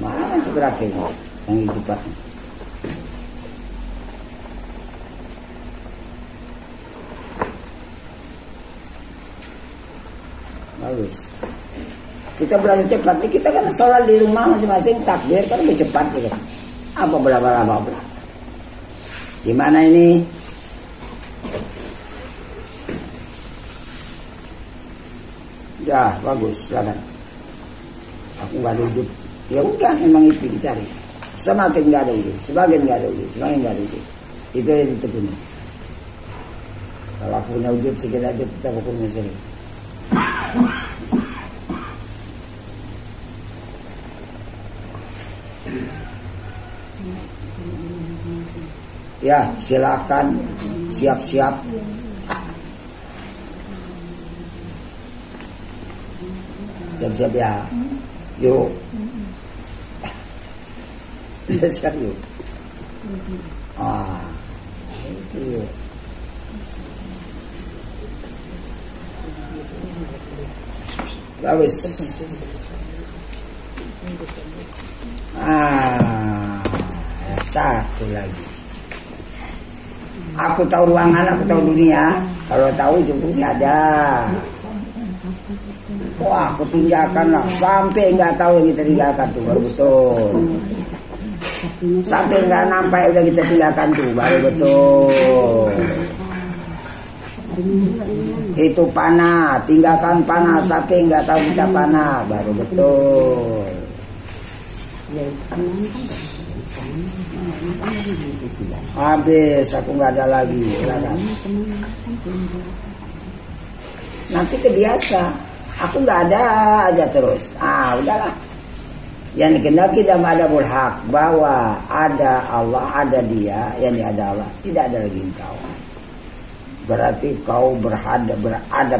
Mana itu berakhirnya, sangat cepatnya. Bagus. Kita belajar cepat nih, kita kan sholat di rumah masing-masing takbir kan lebih cepat gitu. Apa bla. Di mana ini? Ya bagus, silakan. Aku nggak ada wujud. Ya udah, memang itu dicari. Semakin nggak ada wujud, semakin nggak ada wujud, semakin nggak ada wujud. Itu yang ditekuni. Kalau aku punya wujud sedikit aja kita hukumnya sering. Ya silakan, siap-siap. Siap-siap ya. Yuk. Siap yuk. Itu yuk. Bagus. Satu lagi. Aku tahu ruangan, aku tahu dunia. Kalau tahu cukup sih ada. Wah, aku tinggalkan lah sampai nggak tahu yang kita tinggalkan tuh baru betul. Sampai nggak nampak udah kita tinggalkan tuh baru betul. Itu panah, tinggalkan panah sampai nggak tahu kita panah baru betul. Habis, aku nggak ada lagi. Silakan. Nanti kebiasa. Aku nggak ada aja terus. Udahlah. Yang dikendaki dalam adabul haq bahwa ada Allah, ada Dia, yang ada Allah, tidak ada lagi engkau. Berarti kau beradab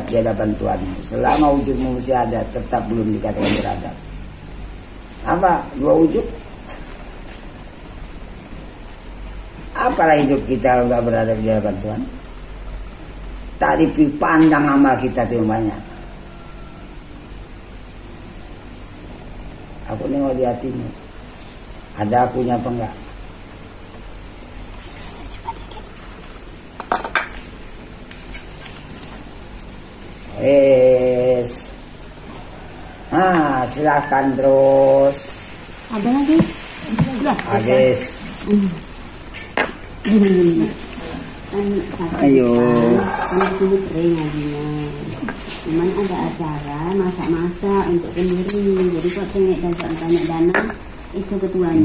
di hadapan Tuhanmu. Selama wujudmu masih ada, tetap belum dikatakan beradab. Apa? 2 wujud? Apalah hidup kita nggak beradab di hadapan Tuhan? Tak dipandang amal kita tuh banyak. Aku nengok di hatimu, ada akunya apa enggak? Silakan terus. Ada lagi? Habis. Ayo. Cuman ada acara masak-masak untuk sendiri. Jadi kok pengen banyak dana itu ketuanya.